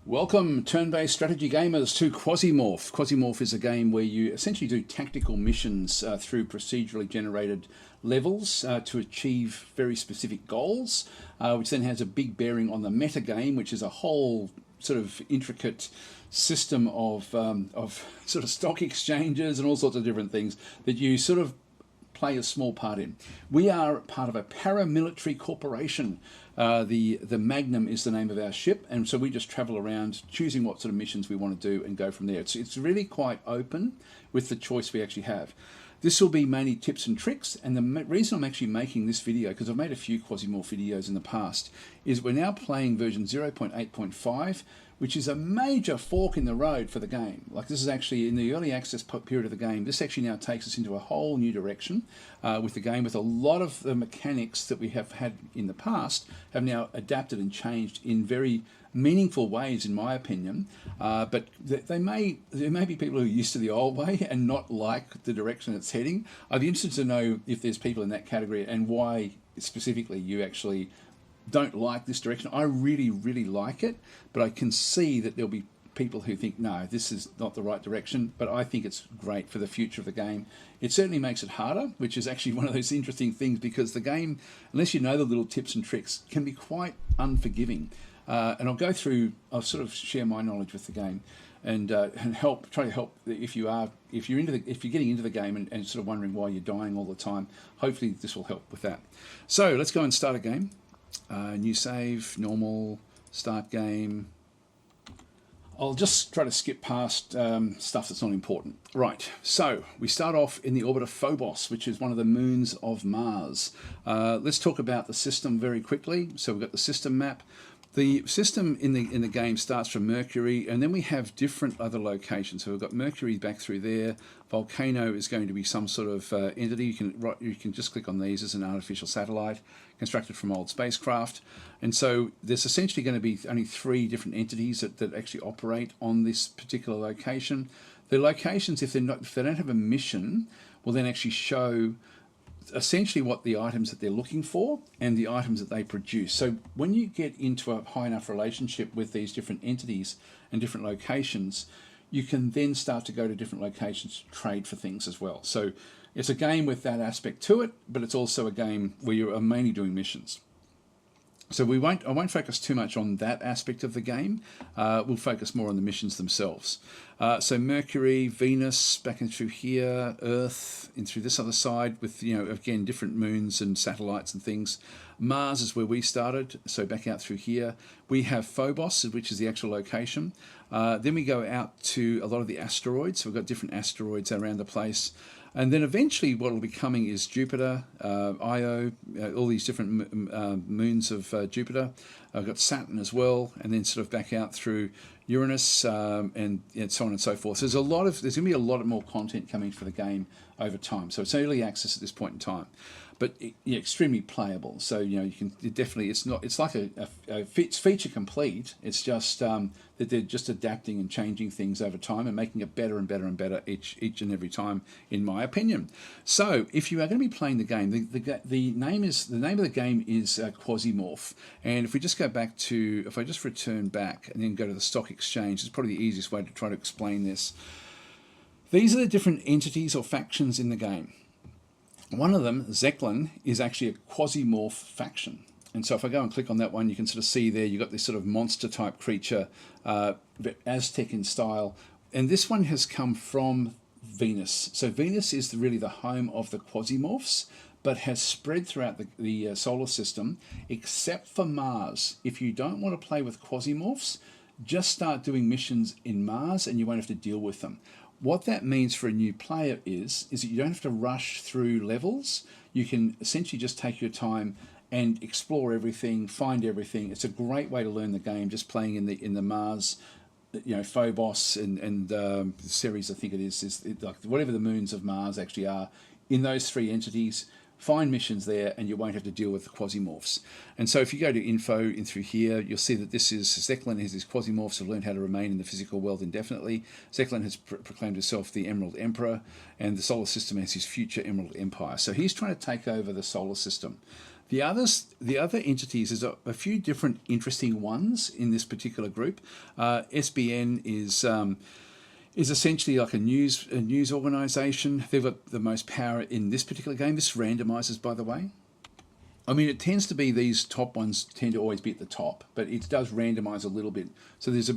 Welcome, turn-based strategy gamers, to Quasimorph. Quasimorph is a game where you essentially do tactical missions through procedurally generated levels to achieve very specific goals, which then has a big bearing on the meta game, which is a whole sort of intricate system of sort of stock exchanges and all sorts of different things that you sort of play a small part in. We are part of a paramilitary corporation. The Magnum is the name of our ship, and so we just travel around choosing what sort of missions we want to do and go from there. It's really quite open with the choice we actually have. This will be mainly tips and tricks, and the reason I'm actually making this video, because I've made a few Quasimorph videos in the past, is we're now playing version 0.8.5, which is a major fork in the road for the game. Like, this is actually in the early access period of the game. This actually now takes us into a whole new direction with the game, with a lot of the mechanics that we have had in the past have now adapted and changed in very meaningful ways, in my opinion. But there may be people who are used to the old way and not like the direction it's heading. I'd be interested to know if there's people in that category and why specifically you actually don't like this direction. I really, really like it, but I can see that there'll be people who think, no, this is not the right direction, but I think it's great for the future of the game. It certainly makes it harder, which is actually one of those interesting things, because the game, unless you know the little tips and tricks, can be quite unforgiving. And I'll sort of share my knowledge with the game and try to help if you're getting into the game and sort of wondering why you're dying all the time. Hopefully this will help with that. So let's go and start a game. New save, normal, start game. I'll just try to skip past stuff that's not important. Right, so we start off in the orbit of Phobos, which is one of the moons of Mars. Let's talk about the system very quickly. So we've got the system map. The system in the game starts from Mercury, and then we have different other locations. So we've got Mercury back through there. Volcano is going to be some sort of entity. You can just click on these as an artificial satellite constructed from old spacecraft. And so there's essentially going to be only 3 different entities that actually operate on this particular location. The locations, if they don't have a mission, will then actually show essentially what the items that they're looking for and the items that they produce. So when you get into a high enough relationship with these different entities and different locations, you can then start to go to different locations to trade for things as well. So it's a game with that aspect to it, but it's also a game where you are mainly doing missions. So I won't focus too much on that aspect of the game. We'll focus more on the missions themselves. So Mercury, Venus, back in through here, Earth, in through this other side with, again, different moons and satellites and things. Mars is where we started, so back out through here. We have Phobos, which is the actual location. Then we go out to a lot of the asteroids. So we've got different asteroids around the place. And then eventually what will be coming is Jupiter, Io, all these different moons of Jupiter. I've got Saturn as well, and then sort of back out through Uranus and so on and so forth. So there's going to be a lot more content coming for the game over time. So it's early access at this point in time, but extremely playable. So you can definitely, it's like it's feature complete. It's just that they're just adapting and changing things over time and making it better and better and better each and every time, in my opinion. So if you are going to be playing the game, the name of the game is Quasimorph. And if we just go back to, if I just return back and then go to the stock exchange, it's probably the easiest way to try to explain this. These are the different entities or factions in the game. One of them, Zeklin, is actually a Quasimorph faction. And so if I go and click on that one, you can sort of see there, you've got this sort of monster type creature, Aztec in style. And this one has come from Venus. So Venus is really the home of the Quasimorphs, but has spread throughout the solar system, except for Mars. If you don't want to play with Quasimorphs, just start doing missions in Mars and you won't have to deal with them. What that means for a new player is that you don't have to rush through levels. You can essentially just take your time and explore everything, find everything. It's a great way to learn the game, just playing in the Mars, Phobos and Ceres, I think it is like whatever the moons of Mars actually are. In those 3 entities, find missions there and you won't have to deal with the Quasimorphs. And so if you go to info in through here, you'll see that this is Zeklin has his Quasimorphs have learned how to remain in the physical world indefinitely. Zeklin has proclaimed himself the Emerald Emperor, and the solar system has his future Emerald Empire. So he's trying to take over the solar system. The other entities, there's a few different interesting ones in this particular group. SBN is essentially like a news organisation. They've got the most power in this particular game. This randomises, by the way. I mean, it tends to be these top ones tend to always be at the top, but it does randomise a little bit. So there's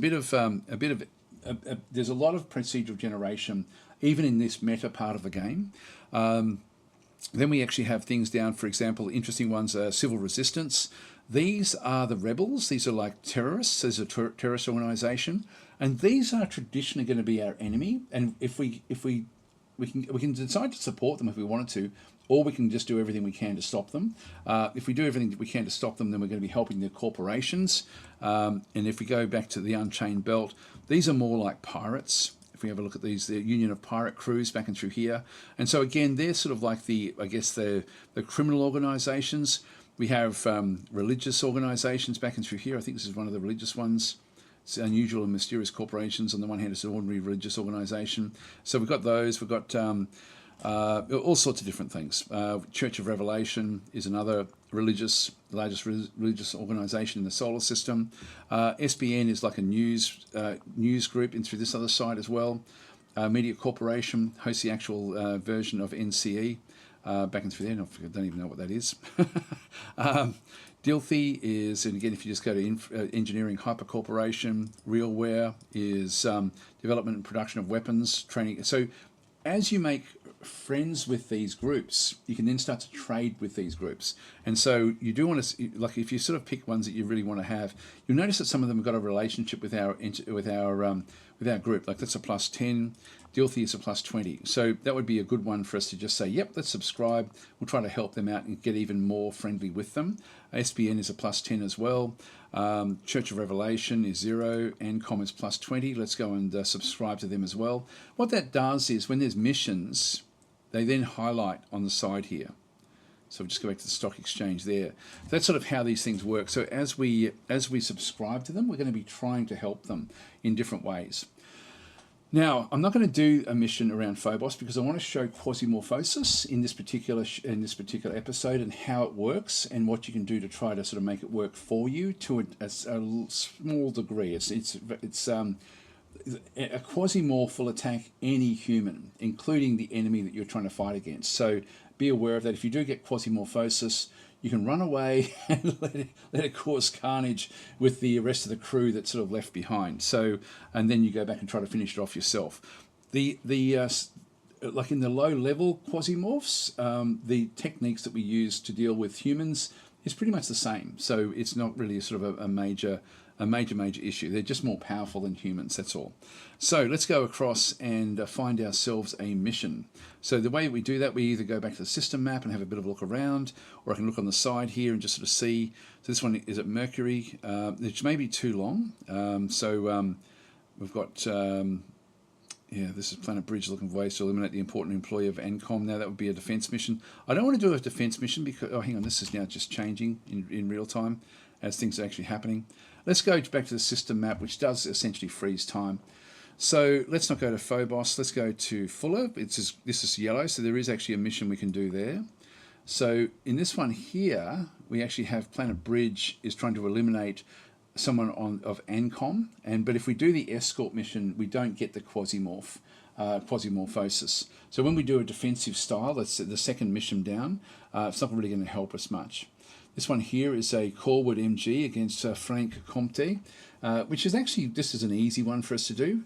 there's a lot of procedural generation, even in this meta part of the game. Then we actually have things down, for example, interesting ones are civil resistance. These are the rebels. These are like terrorists. There's a terrorist organisation, and these are traditionally going to be our enemy. And if we can decide to support them if we wanted to, or we can just do everything we can to stop them. If we do everything we can to stop them, then we're going to be helping the corporations. And if we go back to the Unchained Belt, these are more like pirates. If we have a look at these, the Union of Pirate Crews back and through here. And so again, they're sort of like the criminal organisations. We have religious organisations back and through here. I think this is one of the religious ones. It's unusual and mysterious corporations. On the one hand, it's an ordinary religious organisation. So we've got those. We've got all sorts of different things. Church of Revelation is another largest religious organisation in the solar system. SBN is like a news group in through this other side as well. Media Corporation hosts the actual version of NCE back and through there. I don't even know what that is. Dilthy is, and again, if you just go to Engineering Hyper Corporation. Realware is development and production of weapons, training. So as you make friends with these groups, you can then start to trade with these groups. And so you do want to, like, if you sort of pick ones that you really want to have, you'll notice that some of them have got a relationship with our group. Like that's a +10, Dilthy is a +20. So that would be a good one for us to just say, yep, let's subscribe. We'll try to help them out and get even more friendly with them. SBN is a +10 as well. Church of Revelation is 0, ANCOM is +20. Let's go and subscribe to them as well. What that does is when there's missions, they then highlight on the side here. So we'll just go back to the stock exchange there. That's sort of how these things work. So as we subscribe to them, we're going to be trying to help them in different ways. Now, I'm not going to do a mission around Phobos because I want to show Quasimorphosis in this particular episode and how it works and what you can do to try to sort of make it work for you to a small degree. A Quasimorph will attack any human, including the enemy that you're trying to fight against. So be aware of that. If you do get Quasimorphosis, you can run away and let it cause carnage with the rest of the crew that's sort of left behind. So, and then you go back and try to finish it off yourself. Like in the low-level Quasimorphs, the techniques that we use to deal with humans is pretty much the same. So it's not really a sort of a major issue. They're just more powerful than humans, that's all. So let's go across and find ourselves a mission. So the way we do that, we either go back to the system map and have a bit of a look around, or I can look on the side here and just sort of see. So this one is at Mercury, which may be too long. We've got, this is Planet Bridge looking for ways to eliminate the important employee of ANCOM. Now that would be a defense mission. I don't want to do a defense mission because, oh, hang on, this is now just changing in real time as things are actually happening. Let's go back to the system map, which does essentially freeze time. So let's not go to Phobos. Let's go to Fuller. This is yellow, so there is actually a mission we can do there. So in this one here, we actually have Planet Bridge is trying to eliminate someone of ANCOM, but if we do the escort mission, we don't get the Quasimorphosis. So when we do a defensive style, that's the second mission down, it's not really going to help us much. This one here is a Corwood MG against Frank Comte, which is actually, this is an easy one for us to do.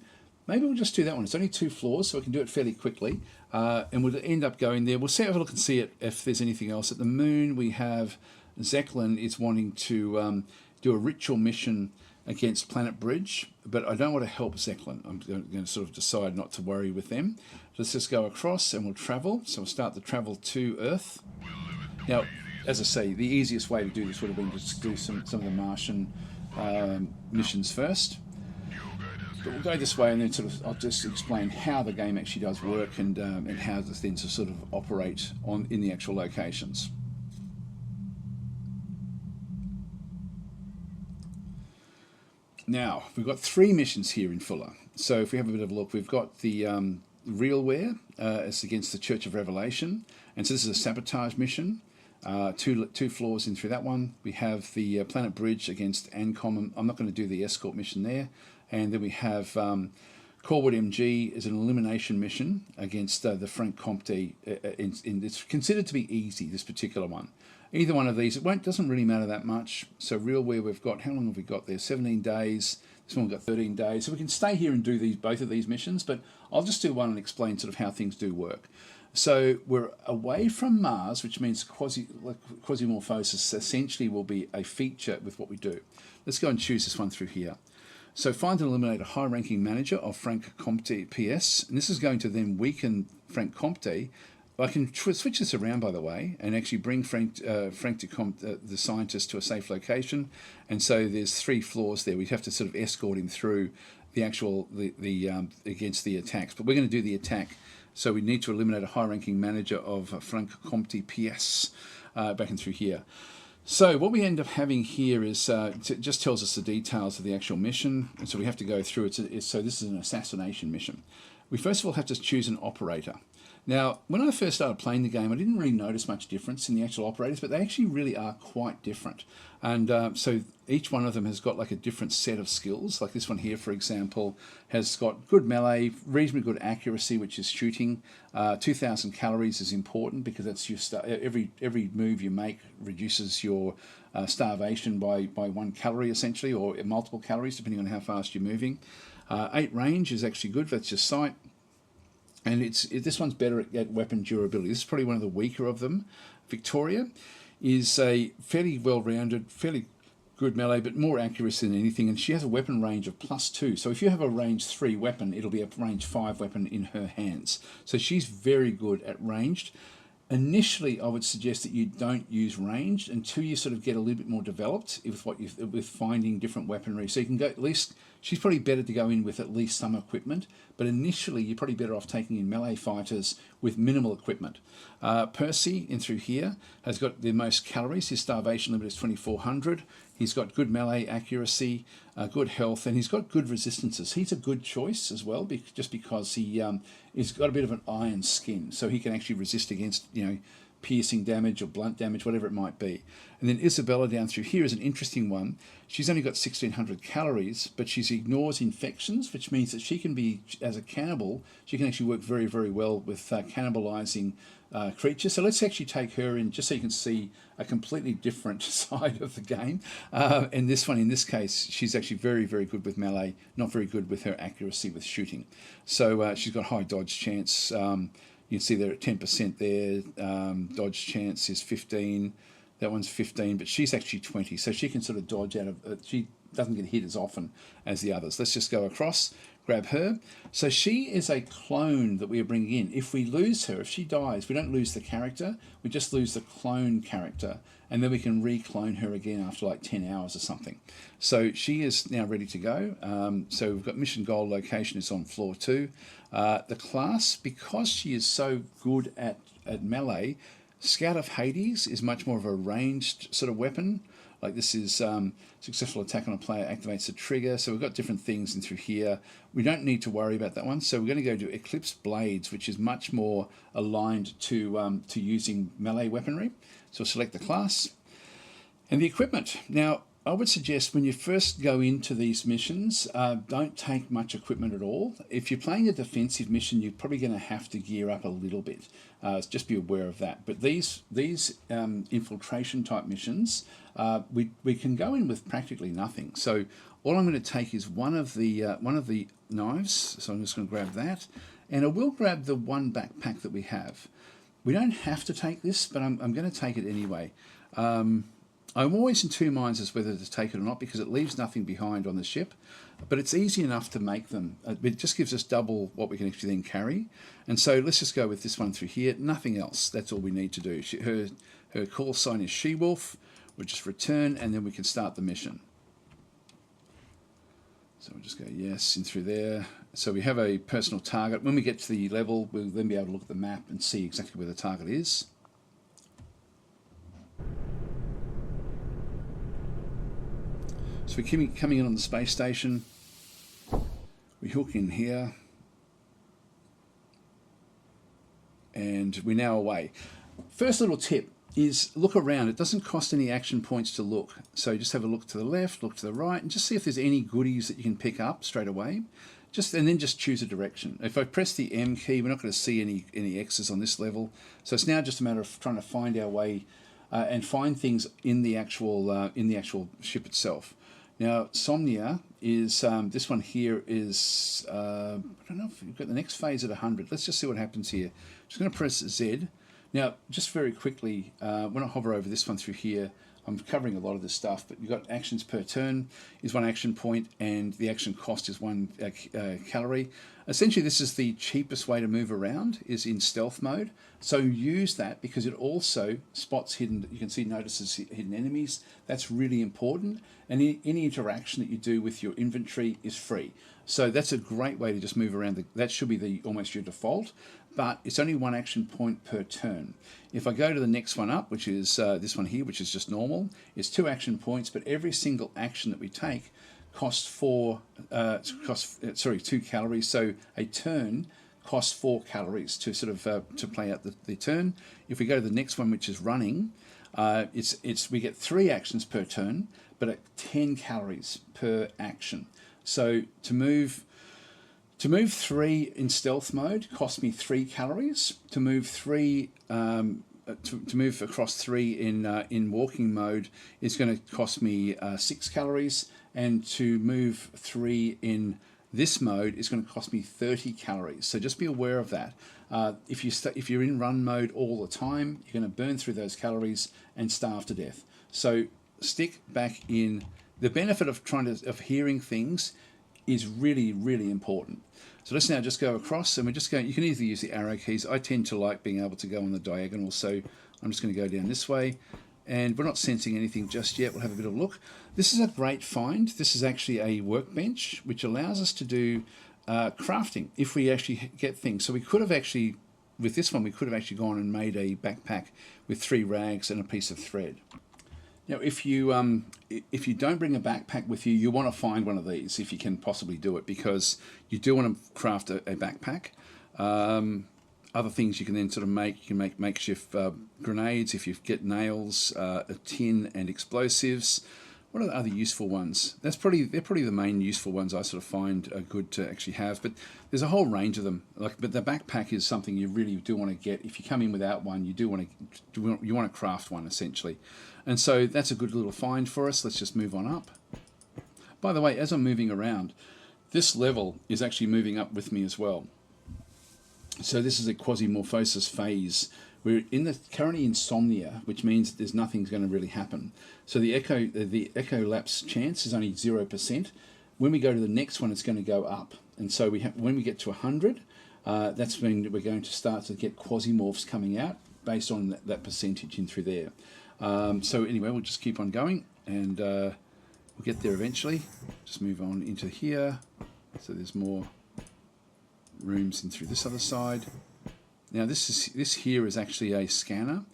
Maybe we'll just do that one. It's only 2 floors, so we can do it fairly quickly. And we'll end up going there. We'll have a look and see if there's anything else. At the moon, we have Zeklin is wanting to do a ritual mission against Planet Bridge, but I don't want to help Zeklin. I'm going to sort of decide not to worry with them. Let's just go across and we'll travel. So we'll start the travel to Earth. Now, as I say, the easiest way to do this would have been to just do some of the Martian missions first. But we'll go this way and then I'll just explain how the game actually does work and how the things sort of operate in the actual locations. Now, we've got 3 missions here in Fuller. So if we have a bit of a look, we've got the Realware, it's against the Church of Revelation. And so this is a sabotage mission. Two floors in through that one. We have the Planet Bridge against Ancom. I'm not going to do the escort mission there. And then we have Corwood MG is an elimination mission against the Frank Compte. It's considered to be easy, this particular one. Either one of these, doesn't really matter that much. So real where we've got, how long have we got there? 17 days. This one we've got 13 days. So we can stay here and do both of these missions, but I'll just do one and explain sort of how things do work. So we're away from Mars, which means quasimorphosis essentially will be a feature with what we do. Let's go and choose this one through here. So find and eliminate a high-ranking manager of Frank Compte PS, and this is going to then weaken Frank Compte. I can switch this around, by the way, and actually bring Frank de Compte, the scientist, to a safe location. And so there's 3 floors there. We have to sort of escort him through the actual against the attacks. But we're going to do the attack. So we need to eliminate a high-ranking manager of Frank Compte PS back in through here. So what we end up having here is it just tells us the details of the actual mission. And so we have to go through it. So this is an assassination mission. We first of all have to choose an operator. Now, when I first started playing the game, I didn't really notice much difference in the actual operators, but they actually really are quite different. And so each one of them has got like a different set of skills. Like this one here, for example, has got good melee, reasonably good accuracy, which is shooting. 2,000 calories is important because that's your every move you make reduces your starvation by 1 calorie essentially, or multiple calories depending on how fast you're moving. 8 range is actually good. That's your sight. And this one's better at weapon durability. This is probably one of the weaker of them. Victoria is a fairly well-rounded, fairly good melee, but more accuracy than anything. And she has a weapon range of +2. So if you have a range 3 weapon, it'll be a range 5 weapon in her hands. So she's very good at ranged. Initially, I would suggest that you don't use ranged until you sort of get a little bit more developed with finding different weaponry. So you can go at least. She's probably better to go in with at least some equipment, but initially you're probably better off taking in melee fighters with minimal equipment. Percy in through here has got the most calories. His starvation limit is 2,400. He's got good melee accuracy, good health, and he's got good resistances. He's a good choice as well, just because he's got a bit of an iron skin, so he can actually resist against piercing damage or blunt damage, whatever it might be. And then Isabella down through here is an interesting one. She's only got 1,600 calories, but she ignores infections, which means that she can be, as a cannibal, she can actually work very, very well with cannibalizing creatures. So let's actually take her in just so you can see a completely different side of the game. And this one, in this case, she's actually very, very good with melee, not very good with her accuracy with shooting. So she's got high dodge chance. You can see they're at 10% there. Dodge chance is 15. That one's 15, but she's actually 20. So she can sort of dodge out of she doesn't get hit as often as the others. Let's just go across, grab her. So she is a clone that we are bringing in. If we lose her, if she dies, we don't lose the character. We just lose the clone character. And then we can re-clone her again after like 10 hours or something. So she is now ready to go. So we've got mission goal location is on floor 2. The class, because she is so good at melee, Scout of Hades is much more of a ranged sort of weapon. Like this is successful attack on a player activates a trigger. So we've got different things in through here. We don't need to worry about that one. So we're going to go to Eclipse Blades, which is much more aligned to using melee weaponry. So we'll select the class and the equipment. Now, I would suggest when you first go into these missions, don't take much equipment at all. If you're playing a defensive mission, you're probably going to have to gear up a little bit. Just be aware of that. But these infiltration type missions, we can go in with practically nothing. So all I'm going to take is one of the knives. So I'm just going to grab that, and I will grab the one backpack that we have. We don't have to take this, but I'm going to take it anyway. I'm always in two minds as whether to take it or not because it leaves nothing behind on the ship, but it's easy enough to make them. It just gives us double what we can actually then carry. And so let's just go with this one through here. Nothing else. That's all we need to do. Her call sign is She-Wolf. We'll just return and then we can start the mission. So we'll just go yes in through there. So we have a personal target. When we get to the level, we'll then be able to look at the map and see exactly where the target is. So we're coming in on the space station. We hook in here. And we're now away. First little tip. is look around. It doesn't cost any action points to look. So just have a look to the left, look to the right, and just see if there's any goodies that you can pick up straight away. And then just choose a direction. If I press the M key, we're not going to see any X's on this level. So it's now just a matter of trying to find our way and find things in the actual ship itself. Now, Somnia is this one here is I don't know if you've got the next phase at 100. Let's just see what happens here. Just going to press Z. Now, just very quickly, when I hover over this one through here, I'm covering a lot of this stuff, but you've got actions per turn is 1 action point, and the action cost is 1 calorie. Essentially, this is the cheapest way to move around, is in stealth mode. So use that because it also spots hidden, you can see, notices hidden enemies. That's really important. And any interaction that you do with your inventory is free. So that's a great way to just move around. That should be almost your default, but it's only 1 action point per turn. If I go to the next one up, which is this one here, which is just normal, it's 2 action points, but every single action that we take costs 2 calories. So a turn costs 4 calories to sort of to play out the turn. If we go to the next one, which is running, we get 3 actions per turn, but at 10 calories per action. So to move 3 in stealth mode cost me 3 calories. To move 3 to move across 3 in walking mode is going to cost me 6 calories, and to move 3 in this mode is going to cost me 30 calories. So just be aware of that. If you're in run mode all the time, you're going to burn through those calories and starve to death. So stick back in. The benefit of hearing things is really, really important. So let's now just go across, and we're just going. You can either use the arrow keys. I tend to like being able to go on the diagonal, so I'm just going to go down this way. And we're not sensing anything just yet. We'll have a bit of a look. This is a great find. This is actually a workbench, which allows us to do crafting if we actually get things. So we could have actually, with this one, we could have actually gone and made a backpack with 3 rags and a piece of thread. Now, if you don't bring a backpack with you, you want to find one of these if you can possibly do it, because you do want to craft a backpack. Other things you can then sort of make, you can make makeshift grenades if you get nails, a tin, and explosives. What are the other useful ones? They're probably the main useful ones I sort of find are good to actually have. But there's a whole range of them. But the backpack is something you really do want to get. If you come in without one, you want to craft one essentially. And so that's a good little find for us. Let's just move on up. By the way, as I'm moving around, this level is actually moving up with me as well. So this is a quasimorphosis phase. We're currently insomnia, which means that there's nothing's going to really happen. So the echo lapse chance is only 0%. When we go to the next one, it's going to go up. And so when we get to 100, that's when we're going to start to get quasimorphs coming out based on that percentage in through there. So anyway, we'll just keep on going, and we'll get there eventually. Just move on into here. So there's more rooms in through this other side. Now this here is actually a scanner.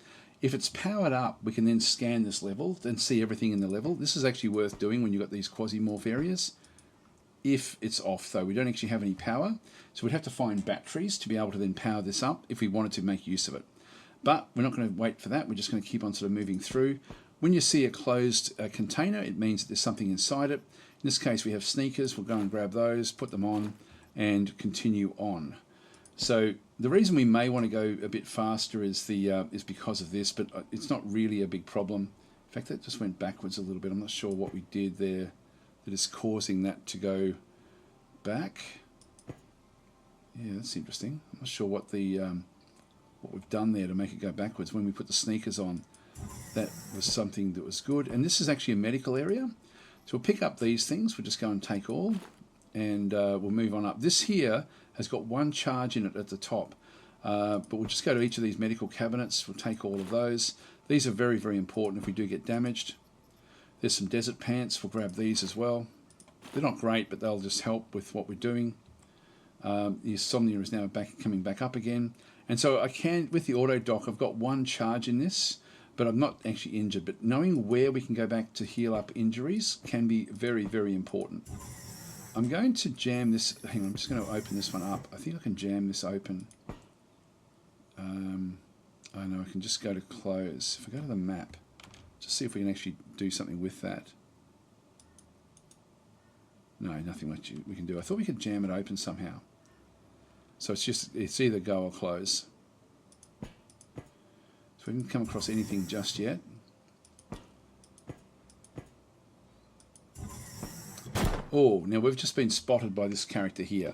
If it's powered up, we can then scan this level and see everything in the level. This is actually worth doing when you've got these quasimorph areas. If it's off though, we don't actually have any power, so we'd have to find batteries to be able to then power this up if we wanted to make use of it. But we're not going to wait for that. We're just going to keep on sort of moving through. When you see a closed container, it means that there's something inside it. In this case, we have sneakers. We'll go and grab those, put them on, and continue on. So the reason we may want to go a bit faster is because of this, but it's not really a big problem. In fact, that just went backwards a little bit. I'm not sure what we did there that is causing that to go back. Yeah, that's interesting. I'm not sure what we've done there to make it go backwards. When we put the sneakers on, that was something that was good. And this is actually a medical area. So we'll pick up these things. We'll just go and take all, and we'll move on up. This here has got 1 charge in it at the top. But we'll just go to each of these medical cabinets. We'll take all of those. These are very, very important if we do get damaged. There's some desert pants. We'll grab these as well. They're not great, but they'll just help with what we're doing. The insomnia is now coming back up again. And so I can, with the auto dock, I've got 1 charge in this, but I'm not actually injured. But knowing where we can go back to heal up injuries can be very, very important. I'm going to jam this. Hang on, I'm just going to open this one up. I think I can jam this open. I know I can just go to close. If I go to the map, just see if we can actually do something with that. No, nothing much we can do. I thought we could jam it open somehow. So it's either go or close. So we haven't come across anything just yet. Oh, now we've just been spotted by this character here.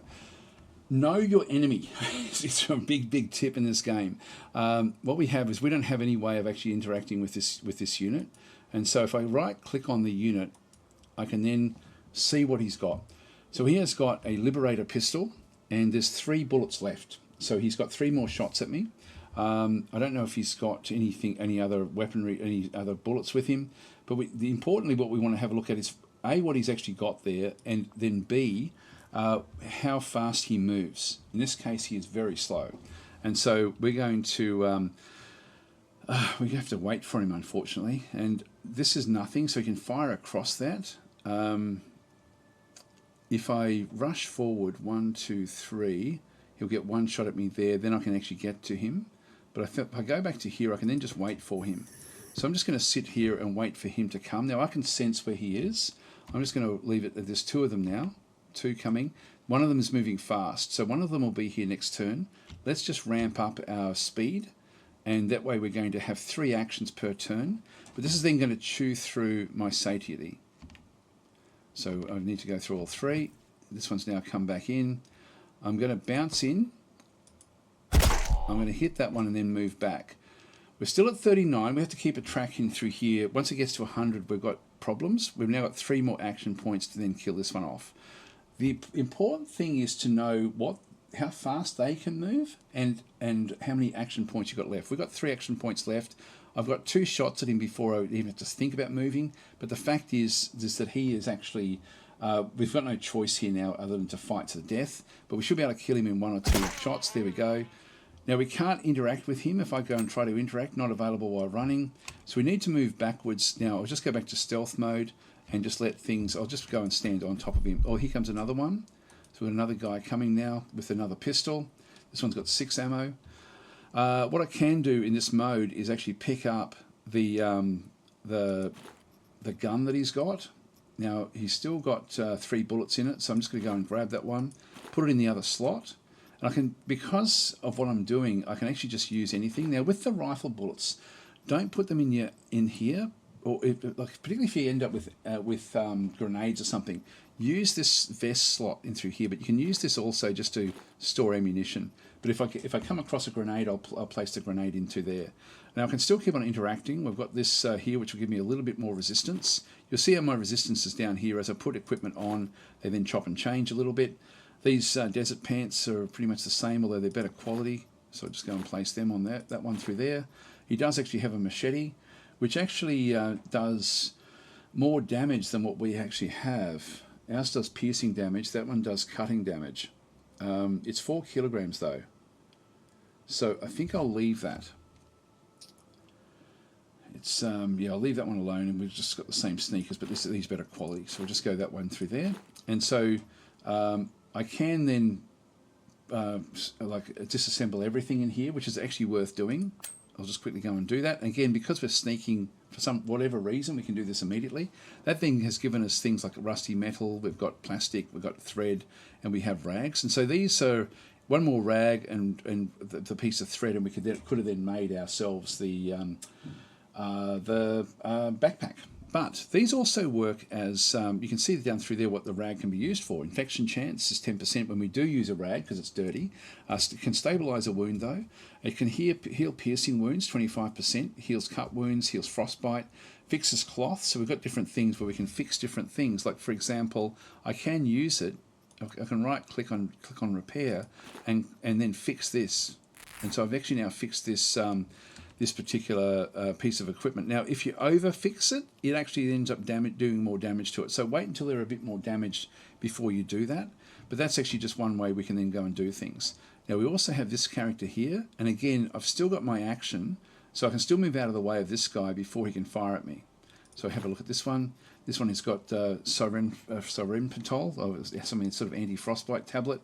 Know your enemy. It's a big tip in this game. What we have is we don't have any way of actually interacting with this unit, and so if I right click on the unit, I can then see what he's got. So he has got a Liberator pistol, and there's 3 bullets left. So he's got 3 more shots at me. I don't know if he's got any other weaponry, any other bullets with him. But importantly, what we want to have a look at is A, what he's actually got there, and then B, how fast he moves. In this case, he is very slow, and so we're going to we have to wait for him, unfortunately. And this is nothing, so he can fire across that. If I rush forward 1, 2, 3, he'll get 1 shot at me there. Then I can actually get to him. But if I go back to here, I can then just wait for him. So I'm just going to sit here and wait for him to come. Now I can sense where he is. I'm just going to leave it. There's 2 of them now. 2 coming. One of them is moving fast, so one of them will be here next turn. Let's just ramp up our speed, and that way we're going to have 3 actions per turn. But this is then going to chew through my satiety. So I need to go through all 3. This one's now come back in. I'm going to bounce in. I'm going to hit that one and then move back. We're still at 39. We have to keep a tracking through here. Once it gets to 100, we've got problems. We've now got 3 more action points to then kill this one off. The important thing is to know how fast they can move and how many action points you've got left. We've got 3 action points left. I've got 2 shots at him before I even have to think about moving. But the fact is that he is actually... we've got no choice here now other than to fight to the death. But we should be able to kill him in 1 or 2 shots. There we go. Now we can't interact with him. If I go and try to interact, not available while running. So we need to move backwards. Now I'll just go back to stealth mode and just let things... I'll just go and stand on top of him. Oh, here comes another one. So we've got another guy coming now with another pistol. This one's got 6 ammo. What I can do in this mode is actually pick up the gun that he's got. Now he's still got 3 bullets in it, so I'm just going to go and grab that one, put it in the other slot, and I can, because of what I'm doing, I can actually just use anything. Now with the rifle bullets, don't put them in here, or particularly if you end up with grenades or something. Use this vest slot in through here, but you can use this also just to store ammunition. But if I come across a grenade, I'll place the grenade into there. Now I can still keep on interacting. We've got this here, which will give me a little bit more resistance. You'll see how my resistance is down here as I put equipment on. They then chop and change a little bit. These desert pants are pretty much the same, although they're better quality. So I'll just go and place them on that one through there. He does actually have a machete, which actually does more damage than what we actually have. Ours does piercing damage. That one does cutting damage. It's 4 kilograms though. So I think I'll leave that. It's yeah, I'll leave that one alone, and we've just got the same sneakers, but these better quality. So we'll just go that one through there. And so I can then disassemble everything in here, which is actually worth doing. I'll just quickly go and do that. And again, because we're sneaking for whatever reason, we can do this immediately. That thing has given us things like rusty metal, we've got plastic, we've got thread, and we have rags. And so these are one more rag and the piece of thread, and we could have then made ourselves the backpack. But these also work as, you can see down through there what the rag can be used for. Infection chance is 10% when we do use a rag because it's dirty. It can stabilise a wound though. It can heal piercing wounds, 25%. Heals cut wounds, heals frostbite. Fixes cloth, so we've got different things where we can fix different things. Like for example, I can use it, I can click on repair and then fix this. And so I've actually now fixed this this particular piece of equipment. Now, if you overfix it, it actually ends up doing more damage to it. So wait until they're a bit more damaged before you do that. But that's actually just one way we can then go and do things. Now, we also have this character here. And again, I've still got my action, so I can still move out of the way of this guy before he can fire at me. So have a look at this one. This one has got Sorenpatol, or something sort of anti-frostbite tablet.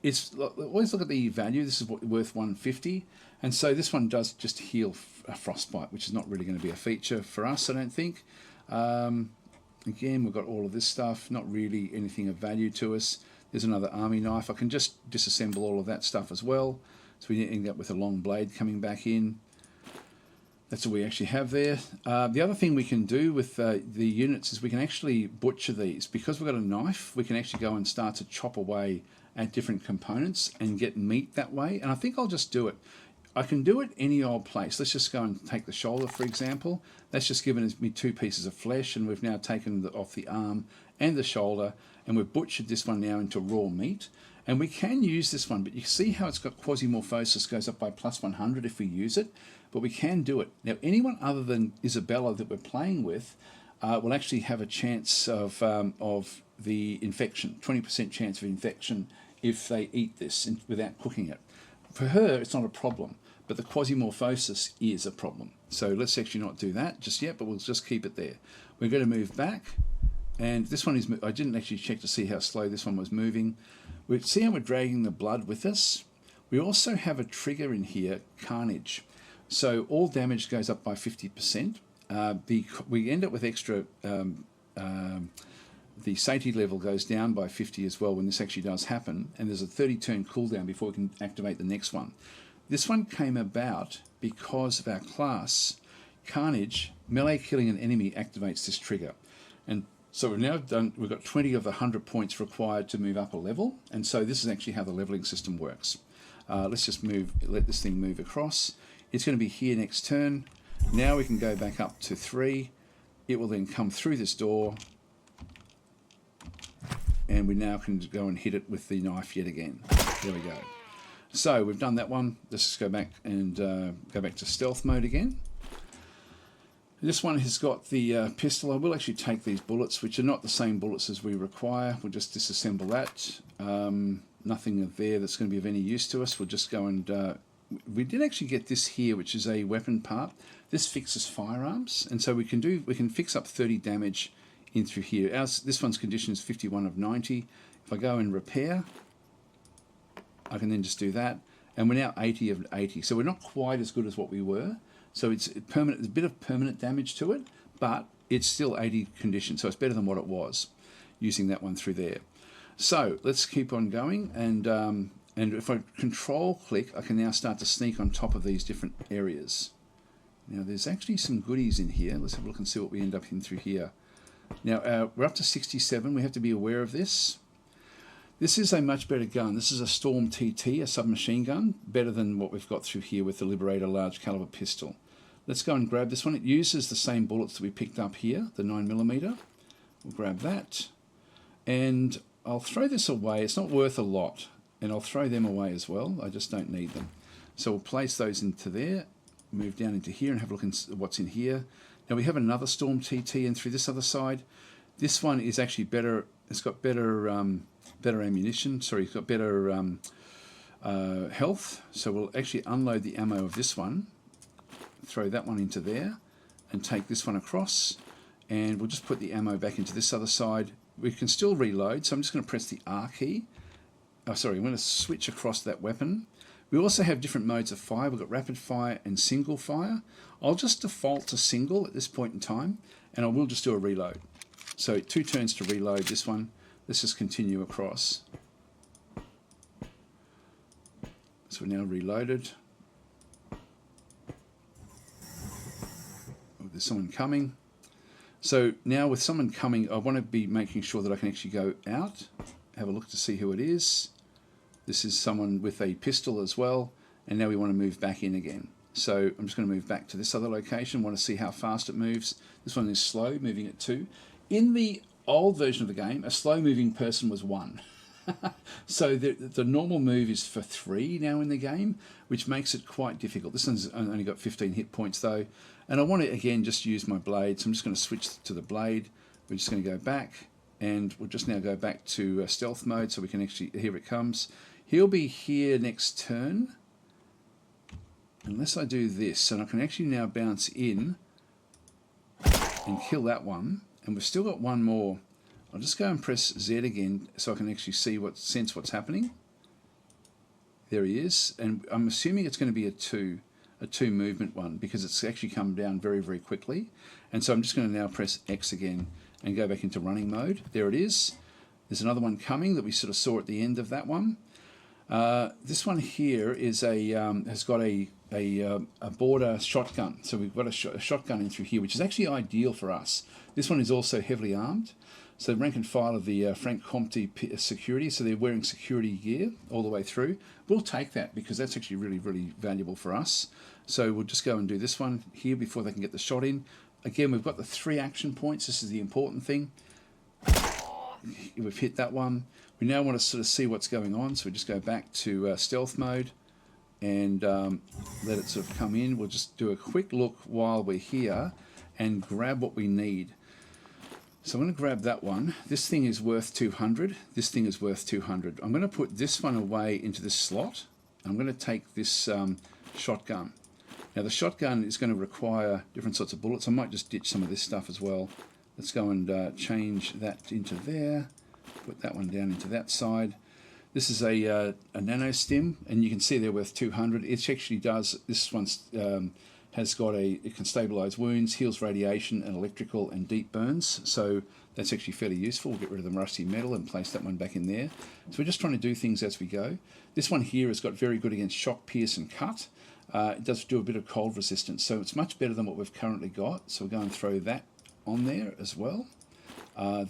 It's always look at the value. This is worth 150, and so this one does just heal a frostbite, which is not really going to be a feature for us, I don't think. Again, we've got all of this stuff, not really anything of value to us. There's another army knife. I can just disassemble all of that stuff as well. So we end up with a long blade coming back in. That's what we actually have there. The other thing we can do with the units is we can actually butcher these. Because we've got a knife, we can actually go and start to chop away at different components and get meat that way. And I think I'll just do it. I can do it any old place. Let's just go and take the shoulder, for example. That's just given me 2 pieces of flesh, and we've now taken off the arm and the shoulder, and we've butchered this one now into raw meat. And we can use this one, but you see how it's got Quasimorphosis goes up by +100 if we use it, but we can do it. Now, anyone other than Isabella that we're playing with will actually have a chance of the infection, 20% chance of infection if they eat this without cooking it. For her, it's not a problem, but the Quasimorphosis is a problem. So let's actually not do that just yet, but we'll just keep it there. We're going to move back, and this one is, I didn't actually check to see how slow this one was moving. We see how we're dragging the blood with us. We also have a trigger in here, Carnage. So all damage goes up by 50%. We end up with extra, the satiety level goes down by 50 as well when this actually does happen, and there's a 30-turn cooldown before we can activate the next one. This one came about because of our class, Carnage. Melee killing an enemy activates this trigger. And so we've now done, we've got 20 of the 100 points required to move up a level, and so this is actually how the leveling system works. Let's just let this thing move across. It's going to be here next turn. Now we can go back up to 3. It will then come through this door, and we now can go and hit it with the knife yet again. There we go. So we've done that one. Let's just go back and go back to stealth mode again. This one has got the pistol. I will actually take these bullets, which are not the same bullets as we require. We'll just disassemble that. Nothing there that's going to be of any use to us. We'll just go and... we did actually get this here, which is a weapon part. This fixes firearms, and so we can fix up 30 damage in through here. This one's condition is 51 of 90. If I go and repair, I can then just do that, and we're now 80 of 80. So we're not quite as good as what we were. So it's permanent. There's a bit of permanent damage to it, but it's still 80 condition, so it's better than what it was using that one through there. So let's keep on going, and if I control click, I can now start to sneak on top of these different areas. Now there's actually some goodies in here. Let's have a look and see what we end up in through here. Now we're up to 67. We have to be aware of this. This is a much better gun. This is a Storm TT, a submachine gun, better than what we've got through here with the Liberator large caliber pistol. Let's go and grab this one. It uses the same bullets that we picked up here, the 9mm. We'll grab that, and I'll throw this away. It's not worth a lot, and I'll throw them away as well. I just don't need them. So we'll place those into there, move down into here and have a look at what's in here. Now we have another Storm TT in through this other side. This one is actually better. It's got better ammunition. Sorry, it's got better health. So we'll actually unload the ammo of this one, throw that one into there, and take this one across. And we'll just put the ammo back into this other side. We can still reload, so I'm just going to press the R key. Oh, sorry, I'm going to switch across that weapon. We also have different modes of fire. We've got rapid fire and single fire. I'll just default to single at this point in time, and I will just do a reload. So 2 turns to reload this one. Let's just continue across. So we're now reloaded. Oh, there's someone coming. So now with someone coming, I want to be making sure that I can actually go out, have a look to see who it is. This is someone with a pistol as well, and now we want to move back in again. So I'm just going to move back to this other location, want to see how fast it moves. This one is slow, moving at 2. In the old version of the game, a slow moving person was 1. So the normal move is for 3 now in the game, which makes it quite difficult. This one's only got 15 hit points though, and I want to again just use my blade, so I'm just going to switch to the blade. We're just going to go back, and we'll just now go back to stealth mode so we can actually, here it comes. He'll be here next turn, unless I do this, and I can actually now bounce in and kill that one, and we've still got one more. I'll just go and press Z again so I can actually see sense what's happening. There he is, and I'm assuming it's going to be a two movement one because it's actually come down very, very quickly. And so I'm just going to now press X again and go back into running mode. There it is. There's another one coming that we sort of saw at the end of that one. This one here is has got a border shotgun. So we've got a shotgun in through here, which is actually ideal for us. This one is also heavily armed. So rank and file of the Frank Compte security, so they're wearing security gear all the way through. We'll take that because that's actually really, really valuable for us. So we'll just go and do this one here before they can get the shot in. Again, we've got the 3 action points. This is the important thing. We've hit that one. We now want to sort of see what's going on, so we just go back to stealth mode and let it sort of come in. We'll just do a quick look while we're here and grab what we need. So I'm going to grab that one. This thing is worth 200. This thing is worth 200. I'm going to put this one away into this slot. I'm going to take this shotgun. Now the shotgun is going to require different sorts of bullets. I might just ditch some of this stuff as well. Let's go and change that into there. Put that one down into that side. This is a nano stim, and you can see they're worth 200. It actually does. This one's has got it can stabilize wounds, heals radiation and electrical and deep burns. So that's actually fairly useful. We'll get rid of the rusty metal and place that one back in there. So we're just trying to do things as we go. This one here has got very good against shock, pierce and cut. It does do a bit of cold resistance, so it's much better than what we've currently got. So we'll go and throw that on there as well.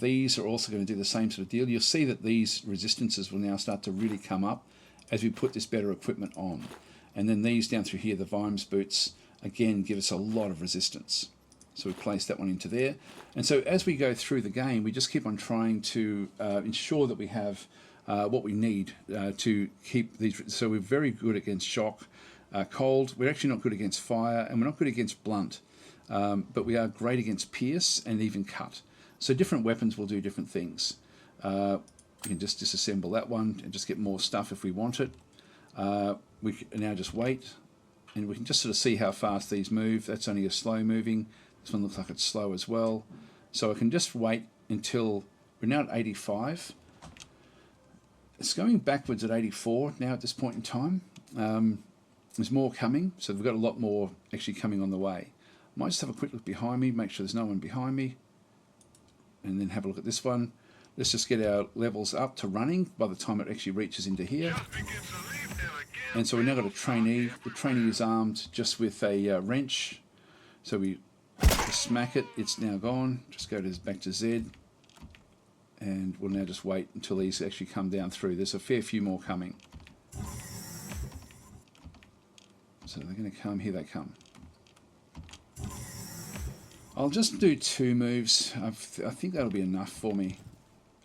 These are also going to do the same sort of deal. You'll see that these resistances will now start to really come up as we put this better equipment on. And then these down through here, the Vimes boots, again give us a lot of resistance. So we place that one into there. And so as we go through the game, we just keep on trying to ensure that we have what we need to keep these. So we're very good against shock, cold. We're actually not good against fire, and we're not good against blunt. But we are great against pierce and even cut. So different weapons will do different things. We can just disassemble that one and just get more stuff if we want it. We can now just wait, and we can just sort of see how fast these move. That's only a slow moving. This one looks like it's slow as well. So I can just wait until we're now at 85. It's going backwards at 84 now at this point in time. There's more coming, so we've got a lot more actually coming on the way. Might just have a quick look behind me, make sure there's no one behind me, and then have a look at this one. Let's just get our levels up to running by the time it actually reaches into here. And so we've now got a trainee. The trainee is armed just with a wrench. So we smack it, it's now gone. Just go back to Z. And we'll now just wait until these actually come down through. There's a fair few more coming. So they're going to come, here they come. I'll just do 2 moves. I think that'll be enough for me.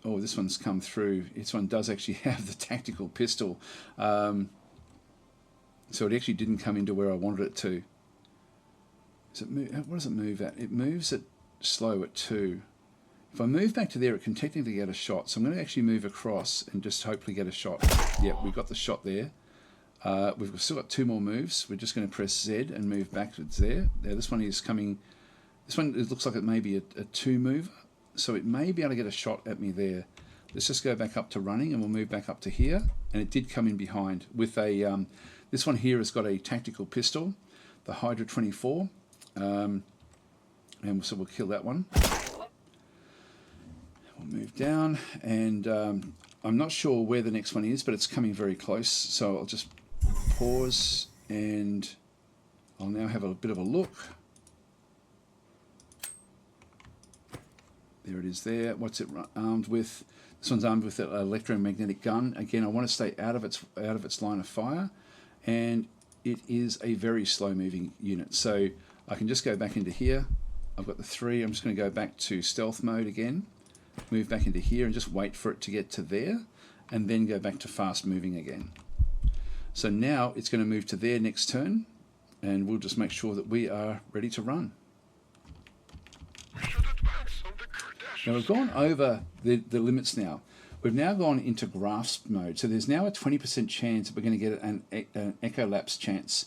Oh, this one's come through. This one does actually have the tactical pistol. So it actually didn't come into where I wanted it to. What does it move at? It moves at slow at 2. If I move back to there, it can technically get a shot. So I'm going to actually move across and just hopefully get a shot. Yep, we've got the shot there. We've still got 2 more moves. We're just going to press Z and move backwards there. Now this one is coming. This one, it looks like it may be a 2 mover. So it may be able to get a shot at me there. Let's just go back up to running, and we'll move back up to here. And it did come in behind with a. This one here has got a tactical pistol, the Hydra 24, and so we'll kill that one. We'll move down, and I'm not sure where the next one is, but it's coming very close. So I'll just pause, and I'll now have a bit of a look. There it is there. What's it armed with? This one's armed with an electromagnetic gun. Again, I want to stay out of its line of fire, and it is a very slow moving unit. So I can just go back into here. I've got the 3. I'm just going to go back to stealth mode again, move back into here and just wait for it to get to there, and then go back to fast moving again. So now it's going to move to there next turn, and we'll just make sure that we are ready to run. Now we've gone over the limits now. We've now gone into grasp mode. So there's now a 20% chance that we're going to get an echo lapse chance,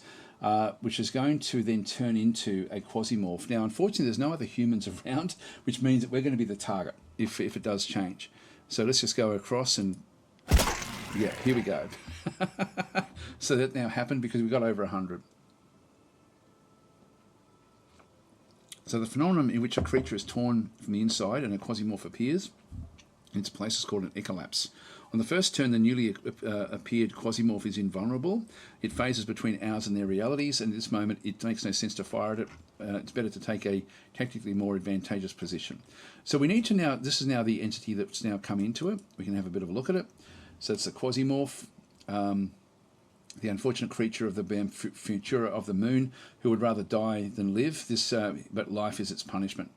which is going to then turn into a Quasimorph. Now, unfortunately, there's no other humans around, which means that we're going to be the target if it does change. So let's just go across and, yeah, here we go. So that now happened because we got over 100. So the phenomenon in which a creature is torn from the inside and a quasimorph appears in its place is called an echolapse. On the first turn, the newly appeared quasimorph is invulnerable. It phases between ours and their realities, and at this moment it makes no sense to fire at it. It's better to take a tactically more advantageous position. So we need to now, this is now the entity that's now come into it. We can have a bit of a look at it. So it's the quasimorph, the unfortunate creature of the Futura of the moon, who would rather die than live. But life is its punishment.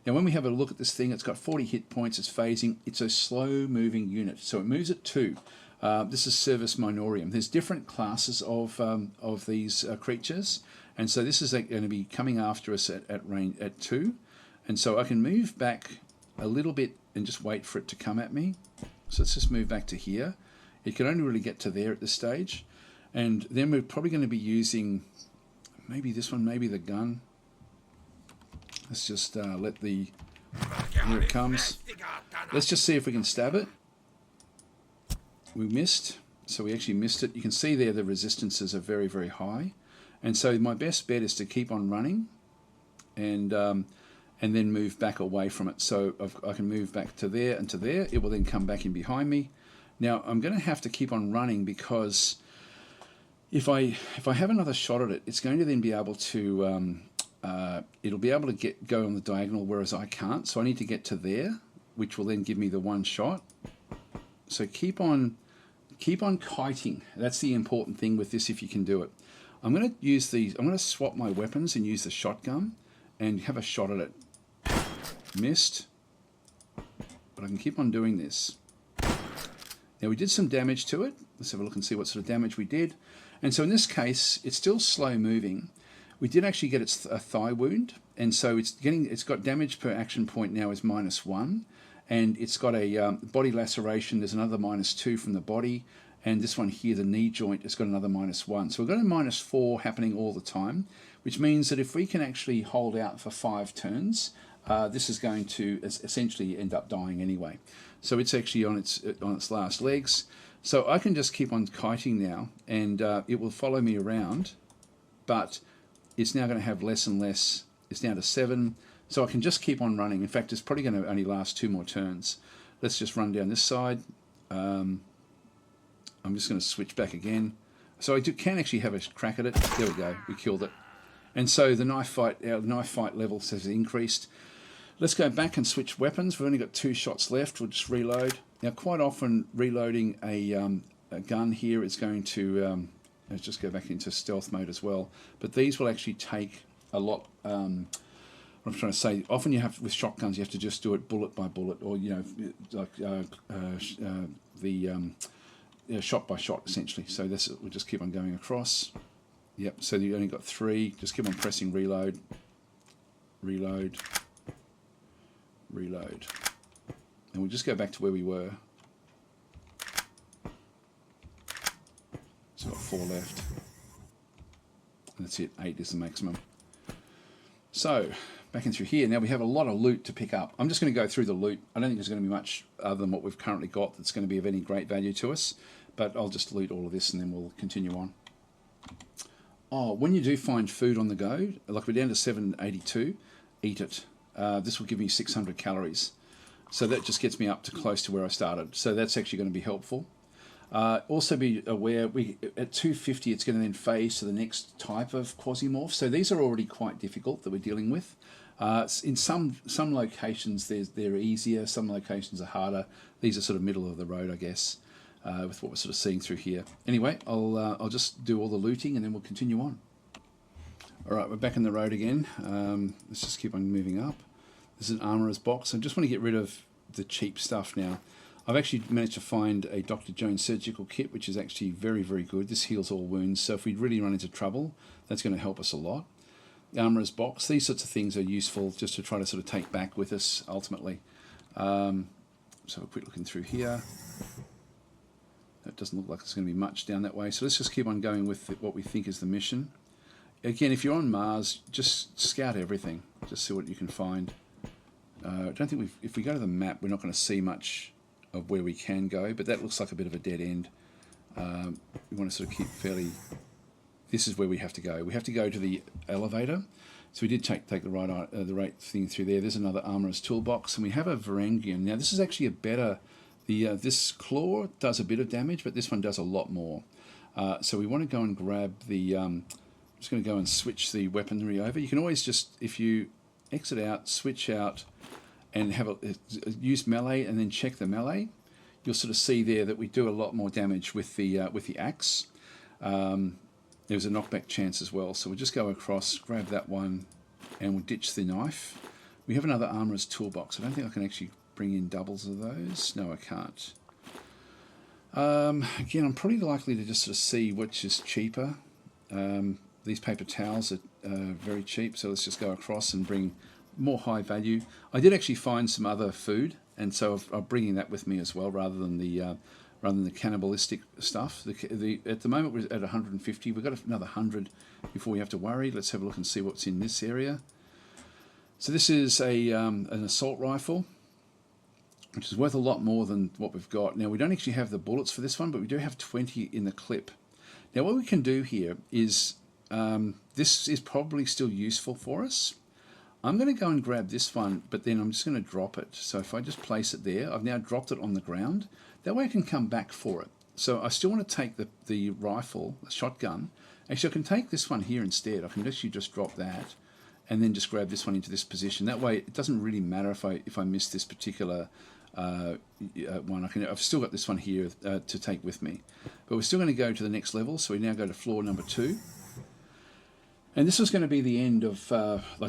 Now, when we have a look at this thing, it's got 40 hit points, it's phasing, it's a slow-moving unit, so it moves at 2. This is Service Minorium. There's different classes of these creatures, and so this is going to be coming after us at range at 2. And so I can move back a little bit and just wait for it to come at me. So let's just move back to here. It can only really get to there at this stage. And then we're probably going to be using maybe this one, maybe the gun. Let's just let the... Here it comes. Let's just see if we can stab it. We missed. So we actually missed it. You can see there the resistances are very, very high. And so my best bet is to keep on running and then move back away from it. So I can move back to there and to there. It will then come back in behind me. Now I'm going to have to keep on running because if I have another shot at it, it's going to then be able to... it'll be able to go on the diagonal, whereas I can't. So I need to get to there, which will then give me the one shot. So keep on kiting. That's the important thing with this, if you can do it. I'm going to use these. I'm going to swap my weapons and use the shotgun and have a shot at it. Missed, but I can keep on doing this. Now we did some damage to it. Let's have a look and see what sort of damage we did. And so in this case, it's still slow moving. We did actually get its a thigh wound, and so it's got damage per action point now is -1, and it's got a body laceration. There's another -2 from the body, and this one here, the knee joint, has got another -1. So we've got a -4 happening all the time, which means that if we can actually hold out for 5 turns, this is going to essentially end up dying anyway. So it's actually on its last legs. So I can just keep on kiting now, and it will follow me around, but it's now going to have less and less. It's down to 7, so I can just keep on running. In fact, it's probably going to only last 2 more turns. Let's just run down this side. I'm just going to switch back again. So I can actually have a crack at it. There we go, we killed it. And so the our knife fight level has increased. Let's go back and switch weapons. We've only got 2 shots left. We'll just reload. Now, quite often reloading a gun here is going to... let's just go back into stealth mode as well. But these will actually take a lot. What I'm trying to say, often you have with shotguns, you have to just do it bullet by bullet, or like shot by shot essentially. So this we'll just keep on going across. Yep. So you only got 3. Just keep on pressing reload, reload, reload, and we'll just go back to where we were. So got 4 left. And that's it. 8 is the maximum. So back in through here. Now we have a lot of loot to pick up. I'm just going to go through the loot. I don't think there's going to be much other than what we've currently got that's going to be of any great value to us. But I'll just loot all of this and then we'll continue on. Oh, when you do find food on the go, like we're down to 782, eat it. This will give me 600 calories. So that just gets me up to close to where I started. So that's actually going to be helpful. Also be aware, at 250 it's going to then phase to the next type of quasimorph. So these are already quite difficult that we're dealing with. In some locations they're easier, some locations are harder. These are sort of middle of the road, I guess, with what we're sort of seeing through here. Anyway, I'll just do all the looting and then we'll continue on. All right, we're back in the road again. Let's just keep on moving up. This is an armourer's box. I just want to get rid of the cheap stuff now. I've actually managed to find a Dr. Jones surgical kit, which is actually very, very good. This heals all wounds, so if we really run into trouble, that's going to help us a lot. The armourer's box, these sorts of things are useful just to try to sort of take back with us, ultimately. So have a quick looking through here. That doesn't look like there's going to be much down that way, so let's just keep on going with what we think is the mission. Again, if you're on Mars, just scout everything. Just see what you can find. I don't think if we go to the map, we're not going to see much of where we can go, but that looks like a bit of a dead end. We want to sort of keep fairly... This is where we have to go. We have to go to the elevator. So we did take the right thing through there. There's another armorer's toolbox, and we have a Varangian. Now this is actually a better... this claw does a bit of damage, but this one does a lot more. So we want to go and grab the... I'm just going to go and switch the weaponry over. You can always just, if you exit out, switch out, and have use melee, and then check the melee. You'll sort of see there that we do a lot more damage with the axe. There's a knockback chance as well, so we'll just go across, grab that one, and we'll ditch the knife. We have another armorer's toolbox. I don't think I can actually bring in doubles of those. No, I can't. Again, I'm probably likely to just sort of see which is cheaper. These paper towels are very cheap, so let's just go across and bring more high value. I did actually find some other food, and so I'm bringing that with me as well, rather than the cannibalistic stuff. At the moment we're at 150. We've got another 100 before we have to worry. Let's have a look and see what's in this area. So this is an assault rifle, which is worth a lot more than what we've got. Now we don't actually have the bullets for this one, but we do have 20 in the clip. Now what we can do here is, this is probably still useful for us. I'm going to go and grab this one, but then I'm just going to drop it. So if I just place it there, I've now dropped it on the ground. That way I can come back for it. So I still want to take the rifle, the shotgun. Actually, I can take this one here instead. I can actually just drop that and then just grab this one into this position. That way it doesn't really matter if I miss this particular one. I've still got this one here to take with me. But we're still going to go to the next level. So we now go to floor number 2. And this is going to be the end of,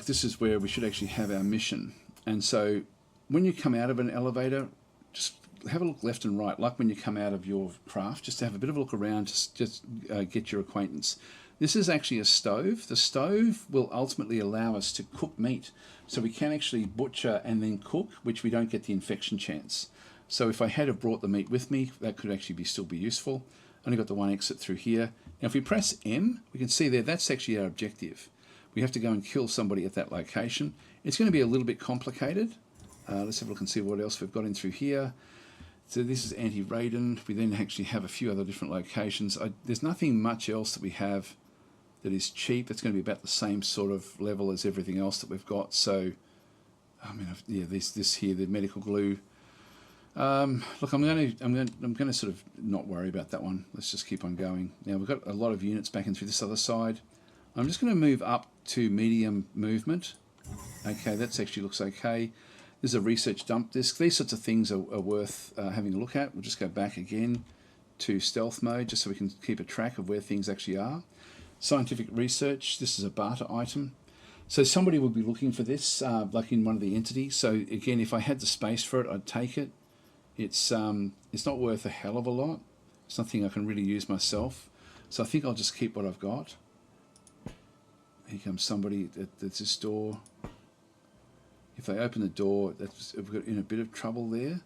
this is where we should actually have our mission. And so when you come out of an elevator, just have a look left and right, like when you come out of your craft, just to have a bit of a look around, just get your acquaintance. This is actually a stove. The stove will ultimately allow us to cook meat. So we can actually butcher and then cook, which we don't get the infection chance. So if I had have brought the meat with me, that could actually still be useful. Only got the one exit through here. Now if we press M, we can see there, that's actually our objective. We have to go and kill somebody at that location. It's going to be a little bit complicated. Let's have a look and see what else we've got in through here. So this is anti-radon. We then actually have a few other different locations. There's nothing much else that we have that is cheap. It's going to be about the same sort of level as everything else that we've got. So, I mean, yeah, this here, the medical glue. Look, I'm going to sort of not worry about that one. Let's just keep on going. Now we've got a lot of units back in through this other side. I'm just going to move up to medium movement. Okay, that actually looks okay. There's a research dump disk. These sorts of things are worth having a look at. We'll just go back again to stealth mode just so we can keep a track of where things actually are. Scientific research. This is a barter item. So somebody would be looking for this, like in one of the entities. So again, if I had the space for it, I'd take it. It's not worth a hell of a lot. It's nothing I can really use myself. So I think I'll just keep what I've got. Here comes somebody at this door. If they open the door, we've got in a bit of trouble there.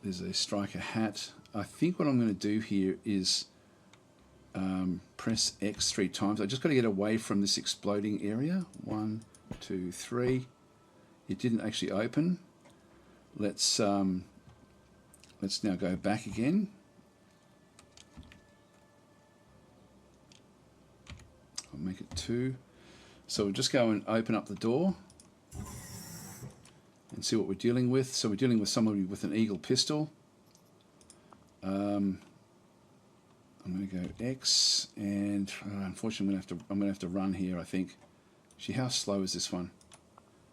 There's a striker hat. I think what I'm going to do here is press X 3 times. I just got to get away from this exploding area. 1, 2, 3. It didn't actually open. Let's now go back again. I'll make it 2. So we'll just go and open up the door and see what we're dealing with. So we're dealing with somebody with an eagle pistol. I'm going to go X, and unfortunately I'm going to have to run here, I think. Actually, how slow is this one?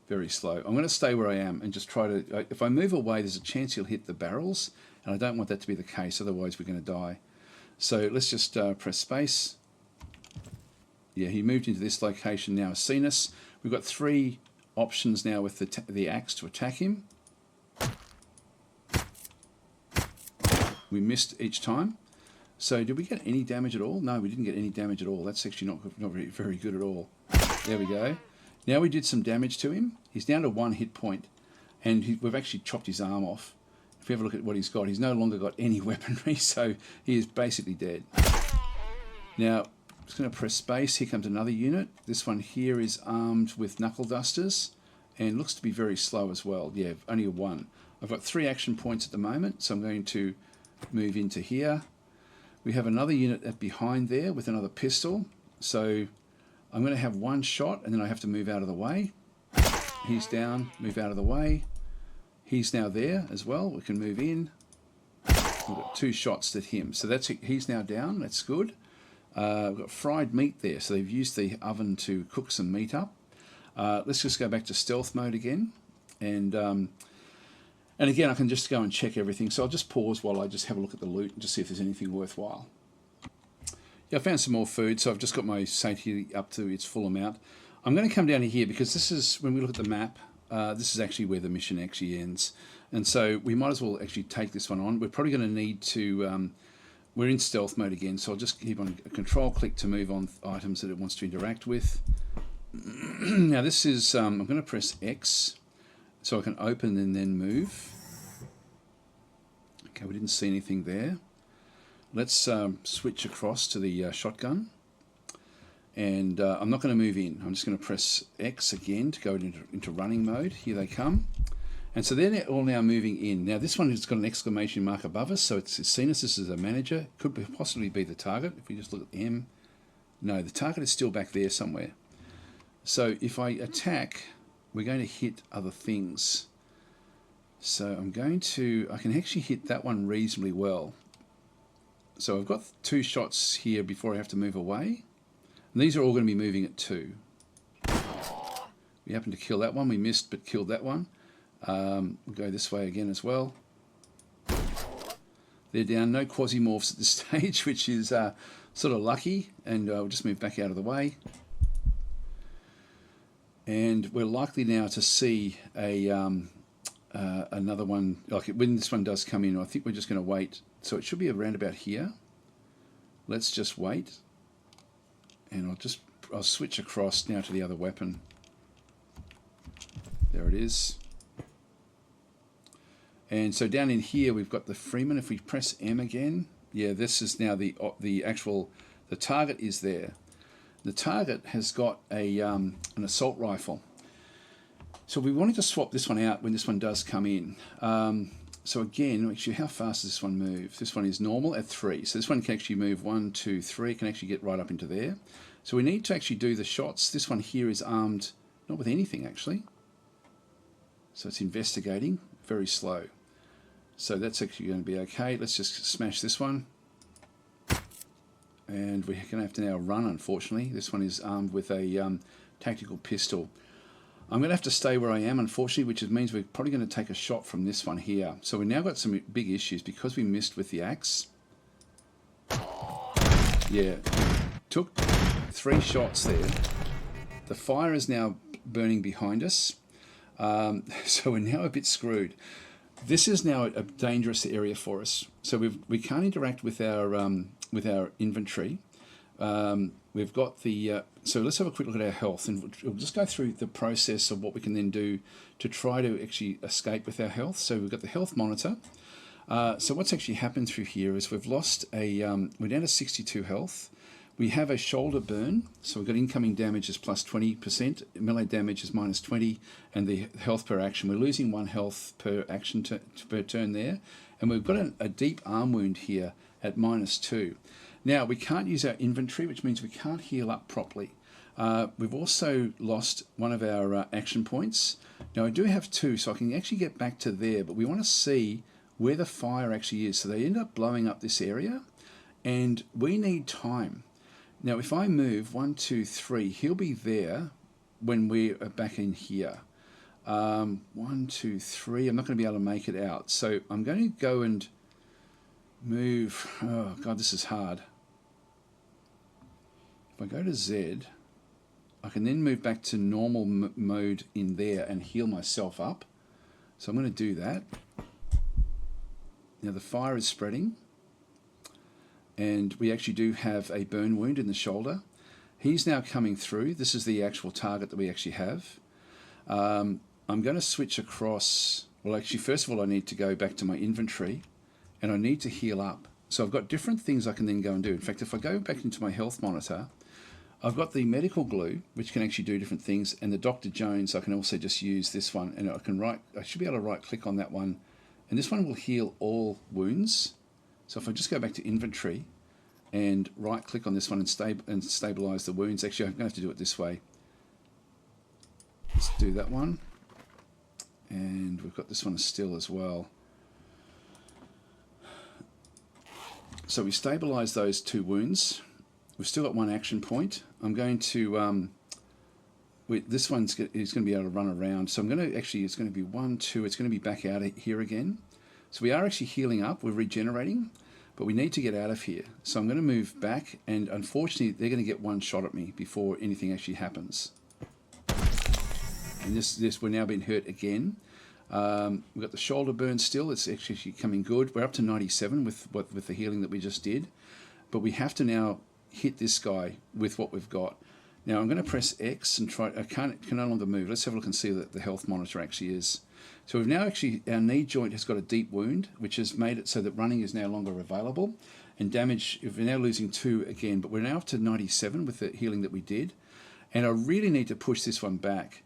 Very slow. I'm going to stay where I am and just try to... If I move away, there's a chance he'll hit the barrels, and I don't want that to be the case, otherwise we're going to die. So let's just press space. Yeah, he moved into this location now, has seen us. We've got 3 options now with the axe to attack him. We missed each time. So did we get any damage at all? No, we didn't get any damage at all. That's actually not very good at all. There we go. Now we did some damage to him. He's down to 1 hit point, and we've actually chopped his arm off. If you have a look at what he's got, he's no longer got any weaponry, so he is basically dead. Now, I'm just going to press space. Here comes another unit. This one here is armed with knuckle dusters and looks to be very slow as well. Yeah, only a 1. I've got 3 action points at the moment, so I'm going to move into here. We have another unit behind there with another pistol. So I'm going to have one shot and then I have to move out of the way. He's down, move out of the way. He's now there as well. We can move in. We've got 2 shots at him. So that's it. He's now down. That's good. We've got fried meat there. So they've used the oven to cook some meat up. Let's just go back to stealth mode again. And again, I can just go and check everything. So I'll just pause while I just have a look at the loot and just see if there's anything worthwhile. Yeah, I found some more food. So I've just got my satiety up to its full amount. I'm going to come down to here because this is, when we look at the map, this is actually where the mission actually ends. And so we might as well actually take this one on. We're probably going to need to, we're in stealth mode again, so I'll just keep on a control click to move on items that it wants to interact with. Now this is, I'm going to press X so I can open and then move. Okay, we didn't see anything there. Let's switch across to the shotgun. And I'm not going to move in. I'm just going to press X again to go into running mode. Here they come. And so they're all now moving in. Now this one has got an exclamation mark above us, so it's seen us as a manager. Could possibly be the target. If we just look at M, no, the target is still back there somewhere. So if I attack, we're going to hit other things. So I can actually hit that one reasonably well. So I've got 2 shots here before I have to move away. And these are all going to be moving at 2. We happened to kill that one. We missed but killed that one. We'll go this way again as well. They're down. No Quasimorphs at this stage, which is sort of lucky. And we'll just move back out of the way. And we're likely now to see another one. Like when this one does come in, I think we're just going to wait. So it should be around about here. Let's just wait. And I'll switch across now to the other weapon. There it is. And so down in here we've got the Freeman. If we press M again, yeah, this is now the target is there. The target has got an assault rifle. So we wanted to swap this one out when this one does come in. So again, actually, how fast does this one move? This one is normal at 3. So this one can actually move 1, 2, 3. It can actually get right up into there. So we need to actually do the shots. This one here is armed, not with anything actually. So it's investigating, very slow. So that's actually going to be okay. Let's just smash this one. And we're going to have to now run, unfortunately. This one is armed with a tactical pistol. I'm going to have to stay where I am, unfortunately, which means we're probably going to take a shot from this one here. So we've now got some big issues because we missed with the axe. Yeah, took 3 shots there. The fire is now burning behind us. So we're now a bit screwed. This is now a dangerous area for us. So we can't interact with our inventory. We've got the so let's have a quick look at our health, and we'll just go through the process of what we can then do to try to actually escape with our health. So we've got the health monitor. So what's actually happened through here is we've lost we're down to 62 health. We have a shoulder burn, so we've got incoming damage is plus 20%, melee damage is minus 20, and the health per action. We're losing 1 health per action per turn there, and we've got a deep arm wound here at minus 2. Now, we can't use our inventory, which means we can't heal up properly. We've also lost one of our action points. Now, I do have 2, so I can actually get back to there, but we want to see where the fire actually is. So they end up blowing up this area, and we need time. Now, if I move 1, 2, 3, he'll be there when we're back in here. 1, 2, 3, I'm not going to be able to make it out. So I'm going to go and move. Oh, God, this is hard. If I go to Z, I can then move back to normal mode in there and heal myself up. So I'm going to do that. Now the fire is spreading. And we actually do have a burn wound in the shoulder. He's now coming through. This is the actual target that we actually have. I'm going to switch across. Well, actually, first of all, I need to go back to my inventory. And I need to heal up. So I've got different things I can then go and do. In fact, if I go back into my health monitor, I've got the medical glue, which can actually do different things, and the Dr. Jones, I can also just use this one, and I should be able to right click on that one, and this one will heal all wounds. So if I just go back to inventory, and right click on this one and stabilize the wounds. Actually, I'm going to have to do it this way. Let's do that one. And we've got this one still as well. So we stabilize those 2 wounds. We've still got 1 action point. I'm going to, this one's he's going to be able to run around. So I'm going to actually, it's going to be 1, 2, it's going to be back out of here again. So we are actually healing up, we're regenerating, but we need to get out of here. So I'm going to move back, and unfortunately they're going to get 1 shot at me before anything actually happens. And this we're now being hurt again. We've got the shoulder burn still. It's actually coming good. We're up to 97 with the healing that we just did. But we have to now hit this guy with what we've got. Now I'm going to press X and try. I can no longer move. Let's have a look and see what the health monitor actually is. So we've now actually, our knee joint has got a deep wound, which has made it so that running is no longer available. And damage, we're now losing 2 again, but we're now up to 97 with the healing that we did. And I really need to push this one back.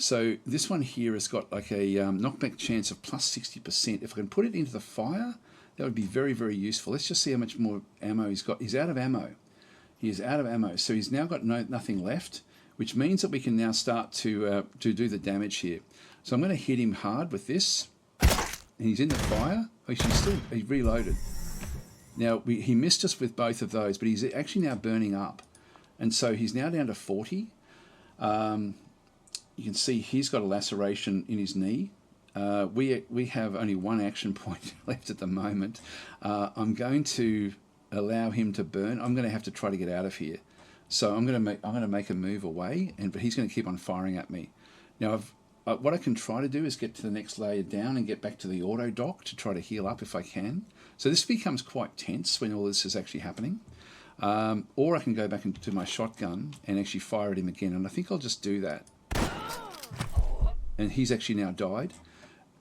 So this one here has got like a knockback chance of plus 60%. If I can put it into the fire, that would be very, very useful. Let's just see how much more ammo he's got. He's out of ammo. He is out of ammo. So he's now got nothing left, which means that we can now start to do the damage here. So I'm going to hit him hard with this. And he's in the fire. Actually, he reloaded. Now, he missed us with both of those, but he's actually now burning up. And so he's now down to 40. You can see he's got a laceration in his knee. We have only 1 action point left at the moment. I'm going to allow him to burn. I'm going to have to try to get out of here. So I'm going to make a move away, but he's going to keep on firing at me. Now, what I can try to do is get to the next layer down and get back to the auto dock to try to heal up if I can. So this becomes quite tense when all this is actually happening. Or I can go back into my shotgun and actually fire at him again, and I think I'll just do that. And he's actually now died.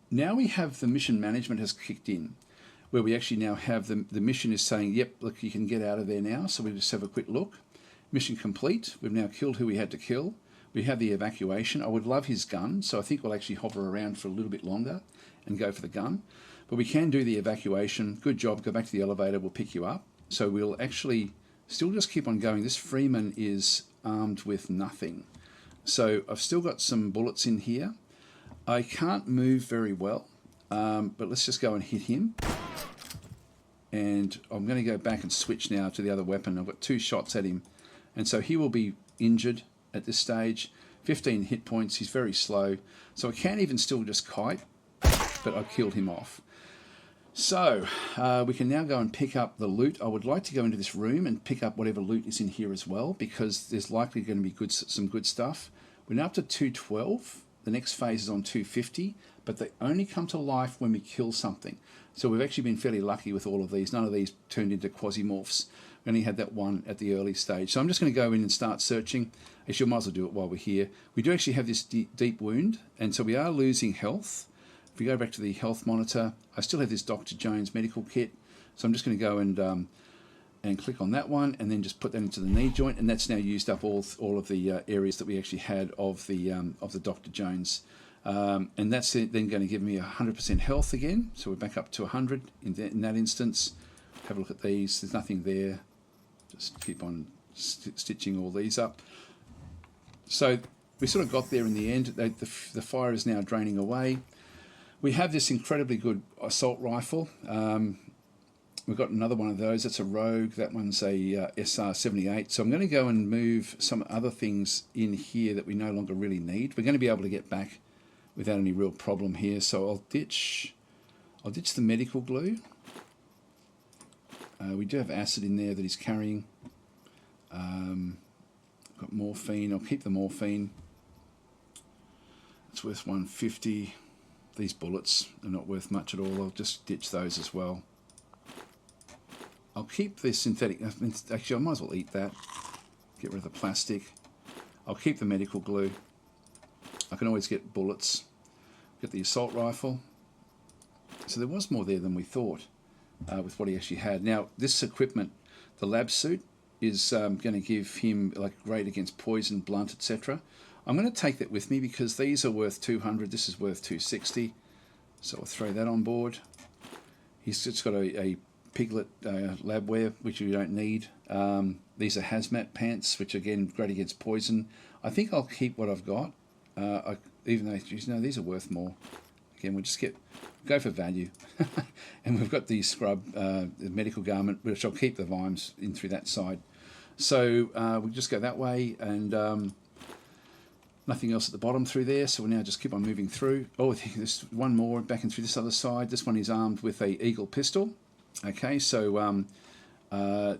Now we have the mission management has kicked in, where we actually now have the mission is saying, yep, look, you can get out of there now. So we just have a quick look. Mission complete. We've now killed who we had to kill. We have the evacuation. I would love his gun, so I think we'll actually hover around for a little bit longer and go for the gun. But we can do the evacuation. Good job. Go back to the elevator. We'll pick you up. So we'll actually still just keep on going. This Freeman is armed with nothing. So I've still got some bullets in here. I can't move very well, but let's just go and hit him. And I'm going to go back and switch now to the other weapon. I've got 2 shots at him. And so he will be injured at this stage. 15 hit points. He's very slow. So I can't even still just kite, but I killed him off. So we can now go and pick up the loot. I would like to go into this room and pick up whatever loot is in here as well, because there's likely going to be some good stuff. We're now up to 212. The next phase is on 250, but they only come to life when we kill something. So we've actually been fairly lucky with all of these. None of these turned into Quasimorphs. We only had that one at the early stage. So I'm just going to go in and start searching. Actually, I might as well do it while we're here. We do actually have this deep wound, and so we are losing health. If we go back to the health monitor, I still have this Dr. Jones medical kit. So I'm just going to go and click on that one, and then just put that into the knee joint, and that's now used up all of the areas that we actually had of the Dr. Jones. And that's then going to give me 100% health again. So we're back up to 100 in that instance. Have a look at these. There's nothing there. Just keep on stitching all these up. So we sort of got there in the end. The fire is now draining away. We have this incredibly good assault rifle. We've got another one of those. That's a Rogue. That one's a SR-78. So I'm going to go and move some other things in here that we no longer really need. We're going to be able to get back without any real problem here. So I'll ditch the medical glue. We do have acid in there that he's carrying. Got morphine. I'll keep the morphine. It's worth 150. These bullets are not worth much at all. I'll just ditch those as well. I'll keep the synthetic. Actually, I might as well eat that. Get rid of the plastic. I'll keep the medical glue. I can always get bullets. Get the assault rifle. So there was more there than we thought with what he actually had. Now, this equipment, the lab suit, is going to give him like great against poison, blunt, etc. I'm going to take that with me because these are worth 200. This is worth 260. So I'll throw that on board. He's just got a Piglet labware, which we don't need. These are hazmat pants, which again great against poison. I think I'll keep what I've got, even though these are worth more. Again, we'll just go for value. And we've got the scrub, the medical garment, which I'll keep the vimes in through that side. So we'll just go that way, and nothing else at the bottom through there. So we'll now just keep on moving through. Oh, I think there's one more back in through this other side. This one is armed with a eagle pistol. Okay, so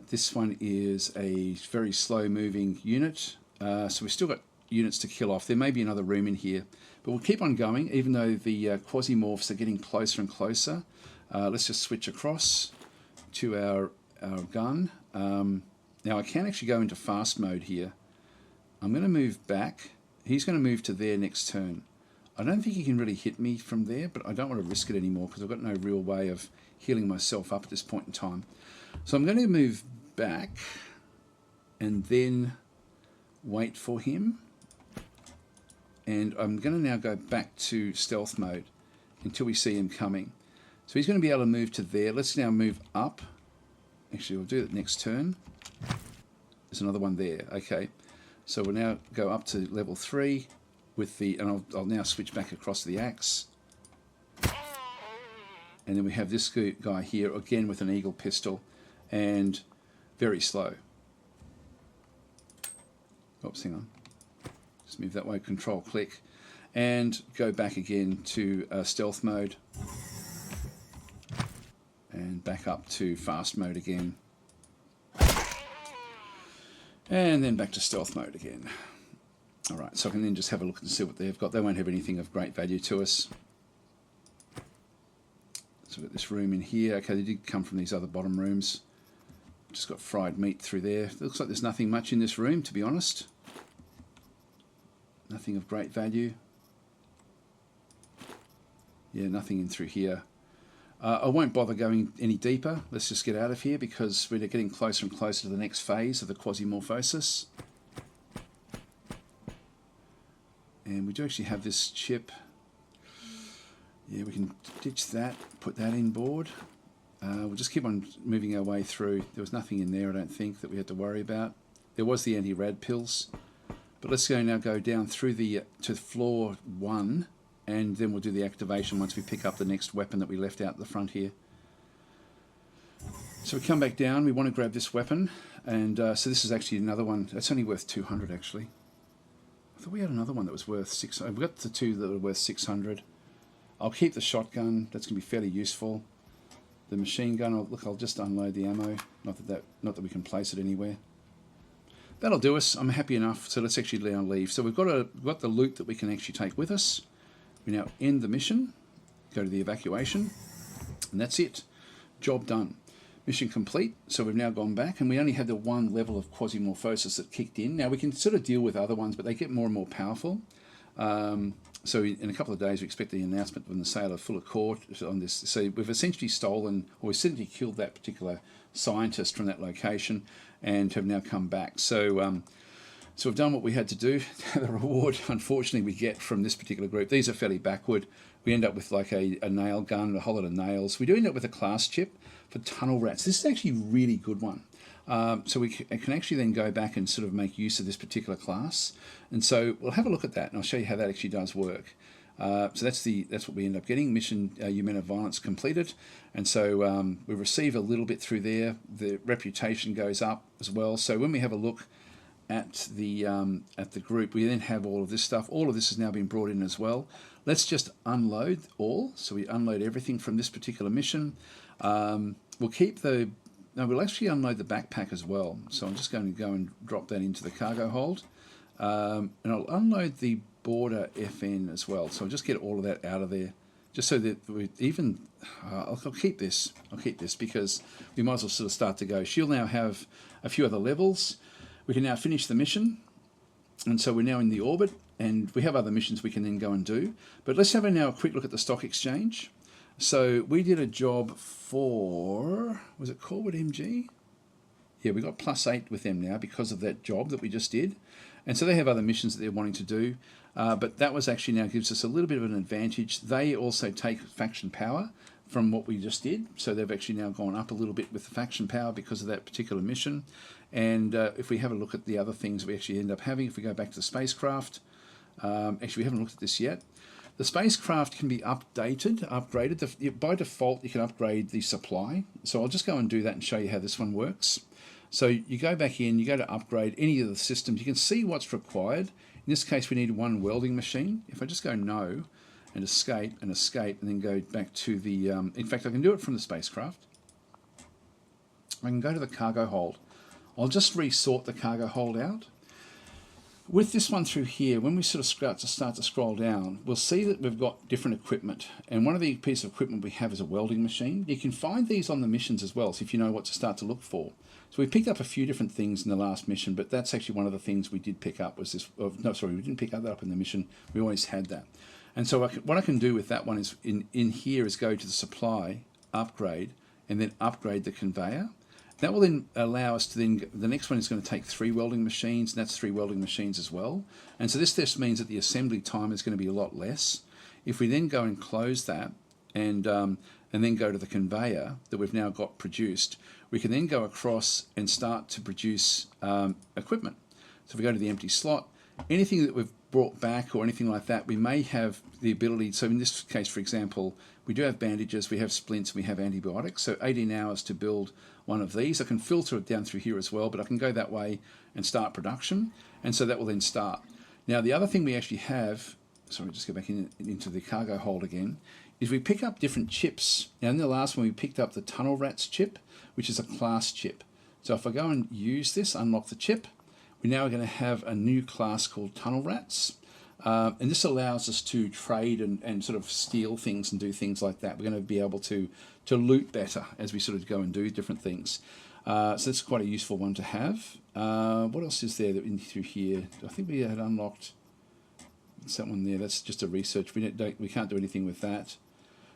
this one is a very slow moving unit. So we've still got units to kill off. There may be another room in here, but we'll keep on going, even though the Quasimorphs are getting closer and closer. Let's just switch across to our gun. Now I can actually go into fast mode here. I'm going to move back. He's going to move to there next turn. I don't think he can really hit me from there, but I don't want to risk it anymore because I've got no real way of healing myself up at this point in time. So I'm going to move back and then wait for him. And I'm going to now go back to stealth mode until we see him coming. So he's going to be able to move to there. Let's now move up. Actually, we'll do it next turn. There's another one there. Okay. So we'll now go up to level 3 with the, and I'll now switch back across to the axe. And then we have this guy here again with an eagle pistol and very slow. Oops, hang on. Just move that way, control click, and go back again to stealth mode. And back up to fast mode again. And then back to stealth mode again. Alright, so I can then just have a look and see what they've got. They won't have anything of great value to us. So we've got this room in here. Okay, they did come from these other bottom rooms. Just got fried meat through there. It looks like there's nothing much in this room, to be honest. Nothing of great value. Yeah, nothing in through here. I won't bother going any deeper. Let's just get out of here because we're getting closer and closer to the next phase of the Quasimorphosis. And we do actually have this chip. Yeah, we can ditch that, put that in board. We'll just keep on moving our way through. There was nothing in there, I don't think, that we had to worry about. There was the anti-rad pills. But let's now go down through to floor 1. And then we'll do the activation once we pick up the next weapon that we left out the front here. So we come back down, we want to grab this weapon, and so this is actually another one. That's only worth 200 actually. I thought we had another one that was worth 600. We've got the two that are worth 600. I'll keep the shotgun, that's going to be fairly useful. The machine gun, I'll just unload the ammo, not that we can place it anywhere. That'll do us, I'm happy enough, so let's actually now leave. So we've got the loot that we can actually take with us. We now end the mission, go to the evacuation, and that's it. Job done. Mission complete. So we've now gone back, and we only had the one level of Quasimorphosis that kicked in. Now we can sort of deal with other ones, but they get more and more powerful. So in a couple of days, we expect the announcement from the sale of Full Accord on this. So we've essentially stolen, or we've essentially killed that particular scientist from that location, and have now come back. So we've done what we had to do. The reward, unfortunately, we get from this particular group, these are fairly backward. We end up with like a nail gun, a whole lot of nails. We do end up with a class chip for tunnel rats. This is actually a really good one. So we can actually then go back and sort of make use of this particular class. And so we'll have a look at that, and I'll show you how that actually does work. So that's what we end up getting. Mission You Men of Violence completed. And so we receive a little bit through there. The reputation goes up as well. So when we have a look at the group, we then have all of this stuff. All of this has now been brought in as well. Let's just unload all. So we unload everything from this particular mission. We'll keep we'll actually unload the backpack as well. So I'm just going to go and drop that into the cargo hold. And I'll unload the border FN as well. So I'll just get all of that out of there, just so that we even, I'll keep this. I'll keep this because we might as well sort of start to go. She'll now have a few other levels. We can now finish the mission, and so we're now in the orbit, and we have other missions we can then go and do. But let's have now a quick look at the stock exchange. So we did a job for, was it Corwood MG? Yeah, we got +8 with them now because of that job that we just did. And so they have other missions that they're wanting to do. But that was actually now gives us a little bit of an advantage. They also take faction power. from what we just did. So they've actually now gone up a little bit with the faction power because of that particular mission. And if we have a look at the other things we actually end up having, if we go back to the spacecraft, actually we haven't looked at this yet. The spacecraft can be upgraded. By default, you can upgrade the supply. So I'll just go and do that and show you how this one works. So you go back in, you go to upgrade any of the systems. You can see what's required. In this case, we need one welding machine. If I just go no and escape, and then go back to the... in fact, I can do it from the spacecraft. I can go to the cargo hold. I'll just resort the cargo hold out. With this one through here, when we sort of start to scroll down, we'll see that we've got different equipment. And one of the pieces of equipment we have is a welding machine. You can find these on the missions as well, so if you know what to start to look for. So we picked up a few different things in the last mission, but that's actually one of the things we did pick up was this... no, sorry, we didn't pick that up in the mission. We always had that. And so what I can do with that one is in here is go to the supply, upgrade, and then upgrade the conveyor. That will then allow us to then, the next one is going to take 3 welding machines, and that's 3 welding machines as well. And so this just means that the assembly time is going to be a lot less. If we then go and close that and then go to the conveyor that we've now got produced, we can then go across and start to produce equipment. So if we go to the empty slot, anything that we've brought back or anything like that, we may have the ability, so in this case, for example, we do have bandages, we have splints, we have antibiotics, so 18 hours to build one of these. I can filter it down through here as well, but I can go that way and start production, and so that will then start. Now the other thing we actually have, sorry, just go back into the cargo hold again, is we pick up different chips. Now in the last one we picked up the Tunnel Rats chip, which is a class chip. So if I go and use this, unlock the chip, we now are going to have a new class called Tunnel Rats. And this allows us to trade and sort of steal things and do things like that. We're going to be able to loot better as we sort of go and do different things. So that's quite a useful one to have. What else is there in through here? I think we had unlocked... It's that one there. That's just a research. We can't do anything with that.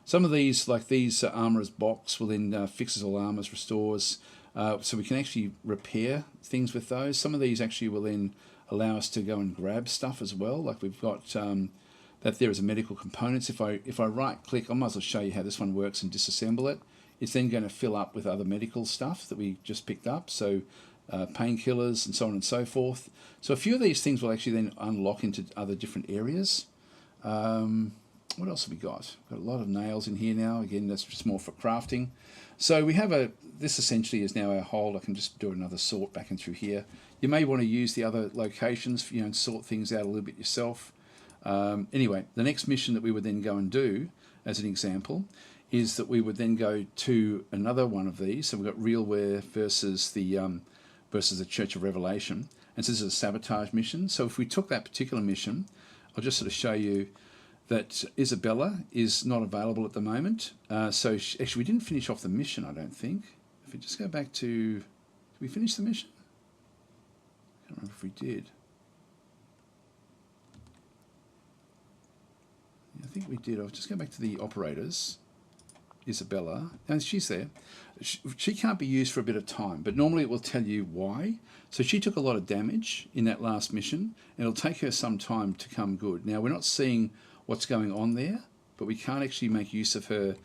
Some of these, like these armorer's box, will then fixes all armors, restores. So we can actually repair things with those. Some of these actually will then allow us to go and grab stuff as well. Like we've got that there is a medical components. If I right click, I might as well show you how this one works and disassemble it. It's then going to fill up with other medical stuff that we just picked up. So painkillers and so on and so forth. So a few of these things will actually then unlock into other different areas. What else have we got? Got a lot of nails in here now. Again, that's just more for crafting. So we have this essentially is now our hold. I can just do another sort back and through here. You may want to use the other locations, and sort things out a little bit yourself. Anyway, the next mission that we would then go and do, as an example, is that we would then go to another one of these. So we've got Realware versus the Church of Revelation. And so this is a sabotage mission. So if we took that particular mission, I'll just sort of show you that Isabella is not available at the moment. So actually we didn't finish off the mission, I don't think. If we just go back to... Did we finish the mission? I can't remember if we did. Yeah, I think we did. I'll just go back to the operators. Isabella, and she's there. She can't be used for a bit of time, but normally it will tell you why. So she took a lot of damage in that last mission, and it'll take her some time to come good. Now, we're not seeing what's going on there, but we can't actually make use of her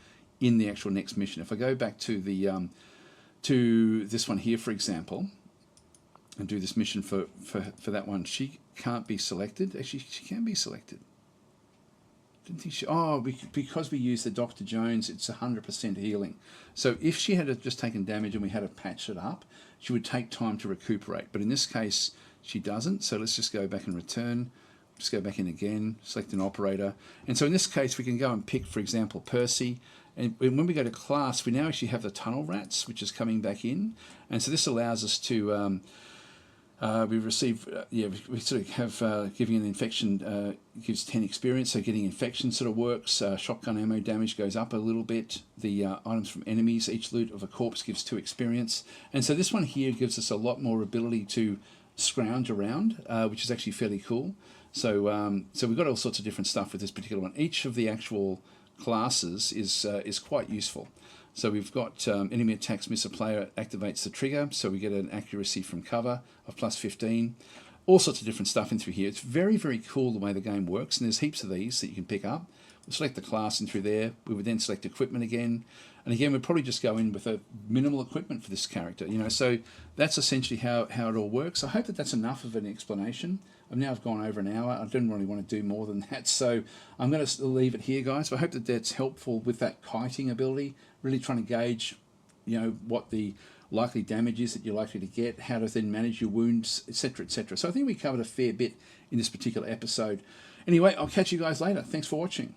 in the actual next mission. If I go back to the to this one here, for example, and do this mission for that one, she can't be selected. Actually, she can be selected. Didn't think she... Oh, because we use the Dr. Jones, it's 100% healing. So if she had just taken damage and we had to patch it up, she would take time to recuperate. But in this case, she doesn't. So let's just go back and return. Just go back in again, select an operator. And so in this case, we can go and pick, for example, Percy. And when we go to class, we now actually have the Tunnel Rats, which is coming back in. And so this allows us to... we receive, we sort of have giving an infection gives 10 experience, so getting infection sort of works. Shotgun ammo damage goes up a little bit. The items from enemies, each loot of a corpse gives 2 experience. And so this one here gives us a lot more ability to scrounge around, which is actually fairly cool. So so we've got all sorts of different stuff with this particular one. Each of the actual classes is quite useful. So we've got enemy attacks, miss a player, activates the trigger, so we get an accuracy from cover of plus 15. All sorts of different stuff in through here. It's very, very cool the way the game works, and there's heaps of these that you can pick up. select the class, and through there we would then select equipment again. And again, we'd probably just go in with a minimal equipment for this character, you know. So that's essentially how it all works. I hope that that's enough of an explanation. I've gone over an hour. I didn't really want to do more than that, so I'm going to leave it here, guys. But I hope that that's helpful with that kiting ability, really trying to gauge, you know, what the likely damage is that you're likely to get, how to then manage your wounds, etc., etc. So I think we covered a fair bit in this particular episode. Anyway, I'll catch you guys later. Thanks for watching.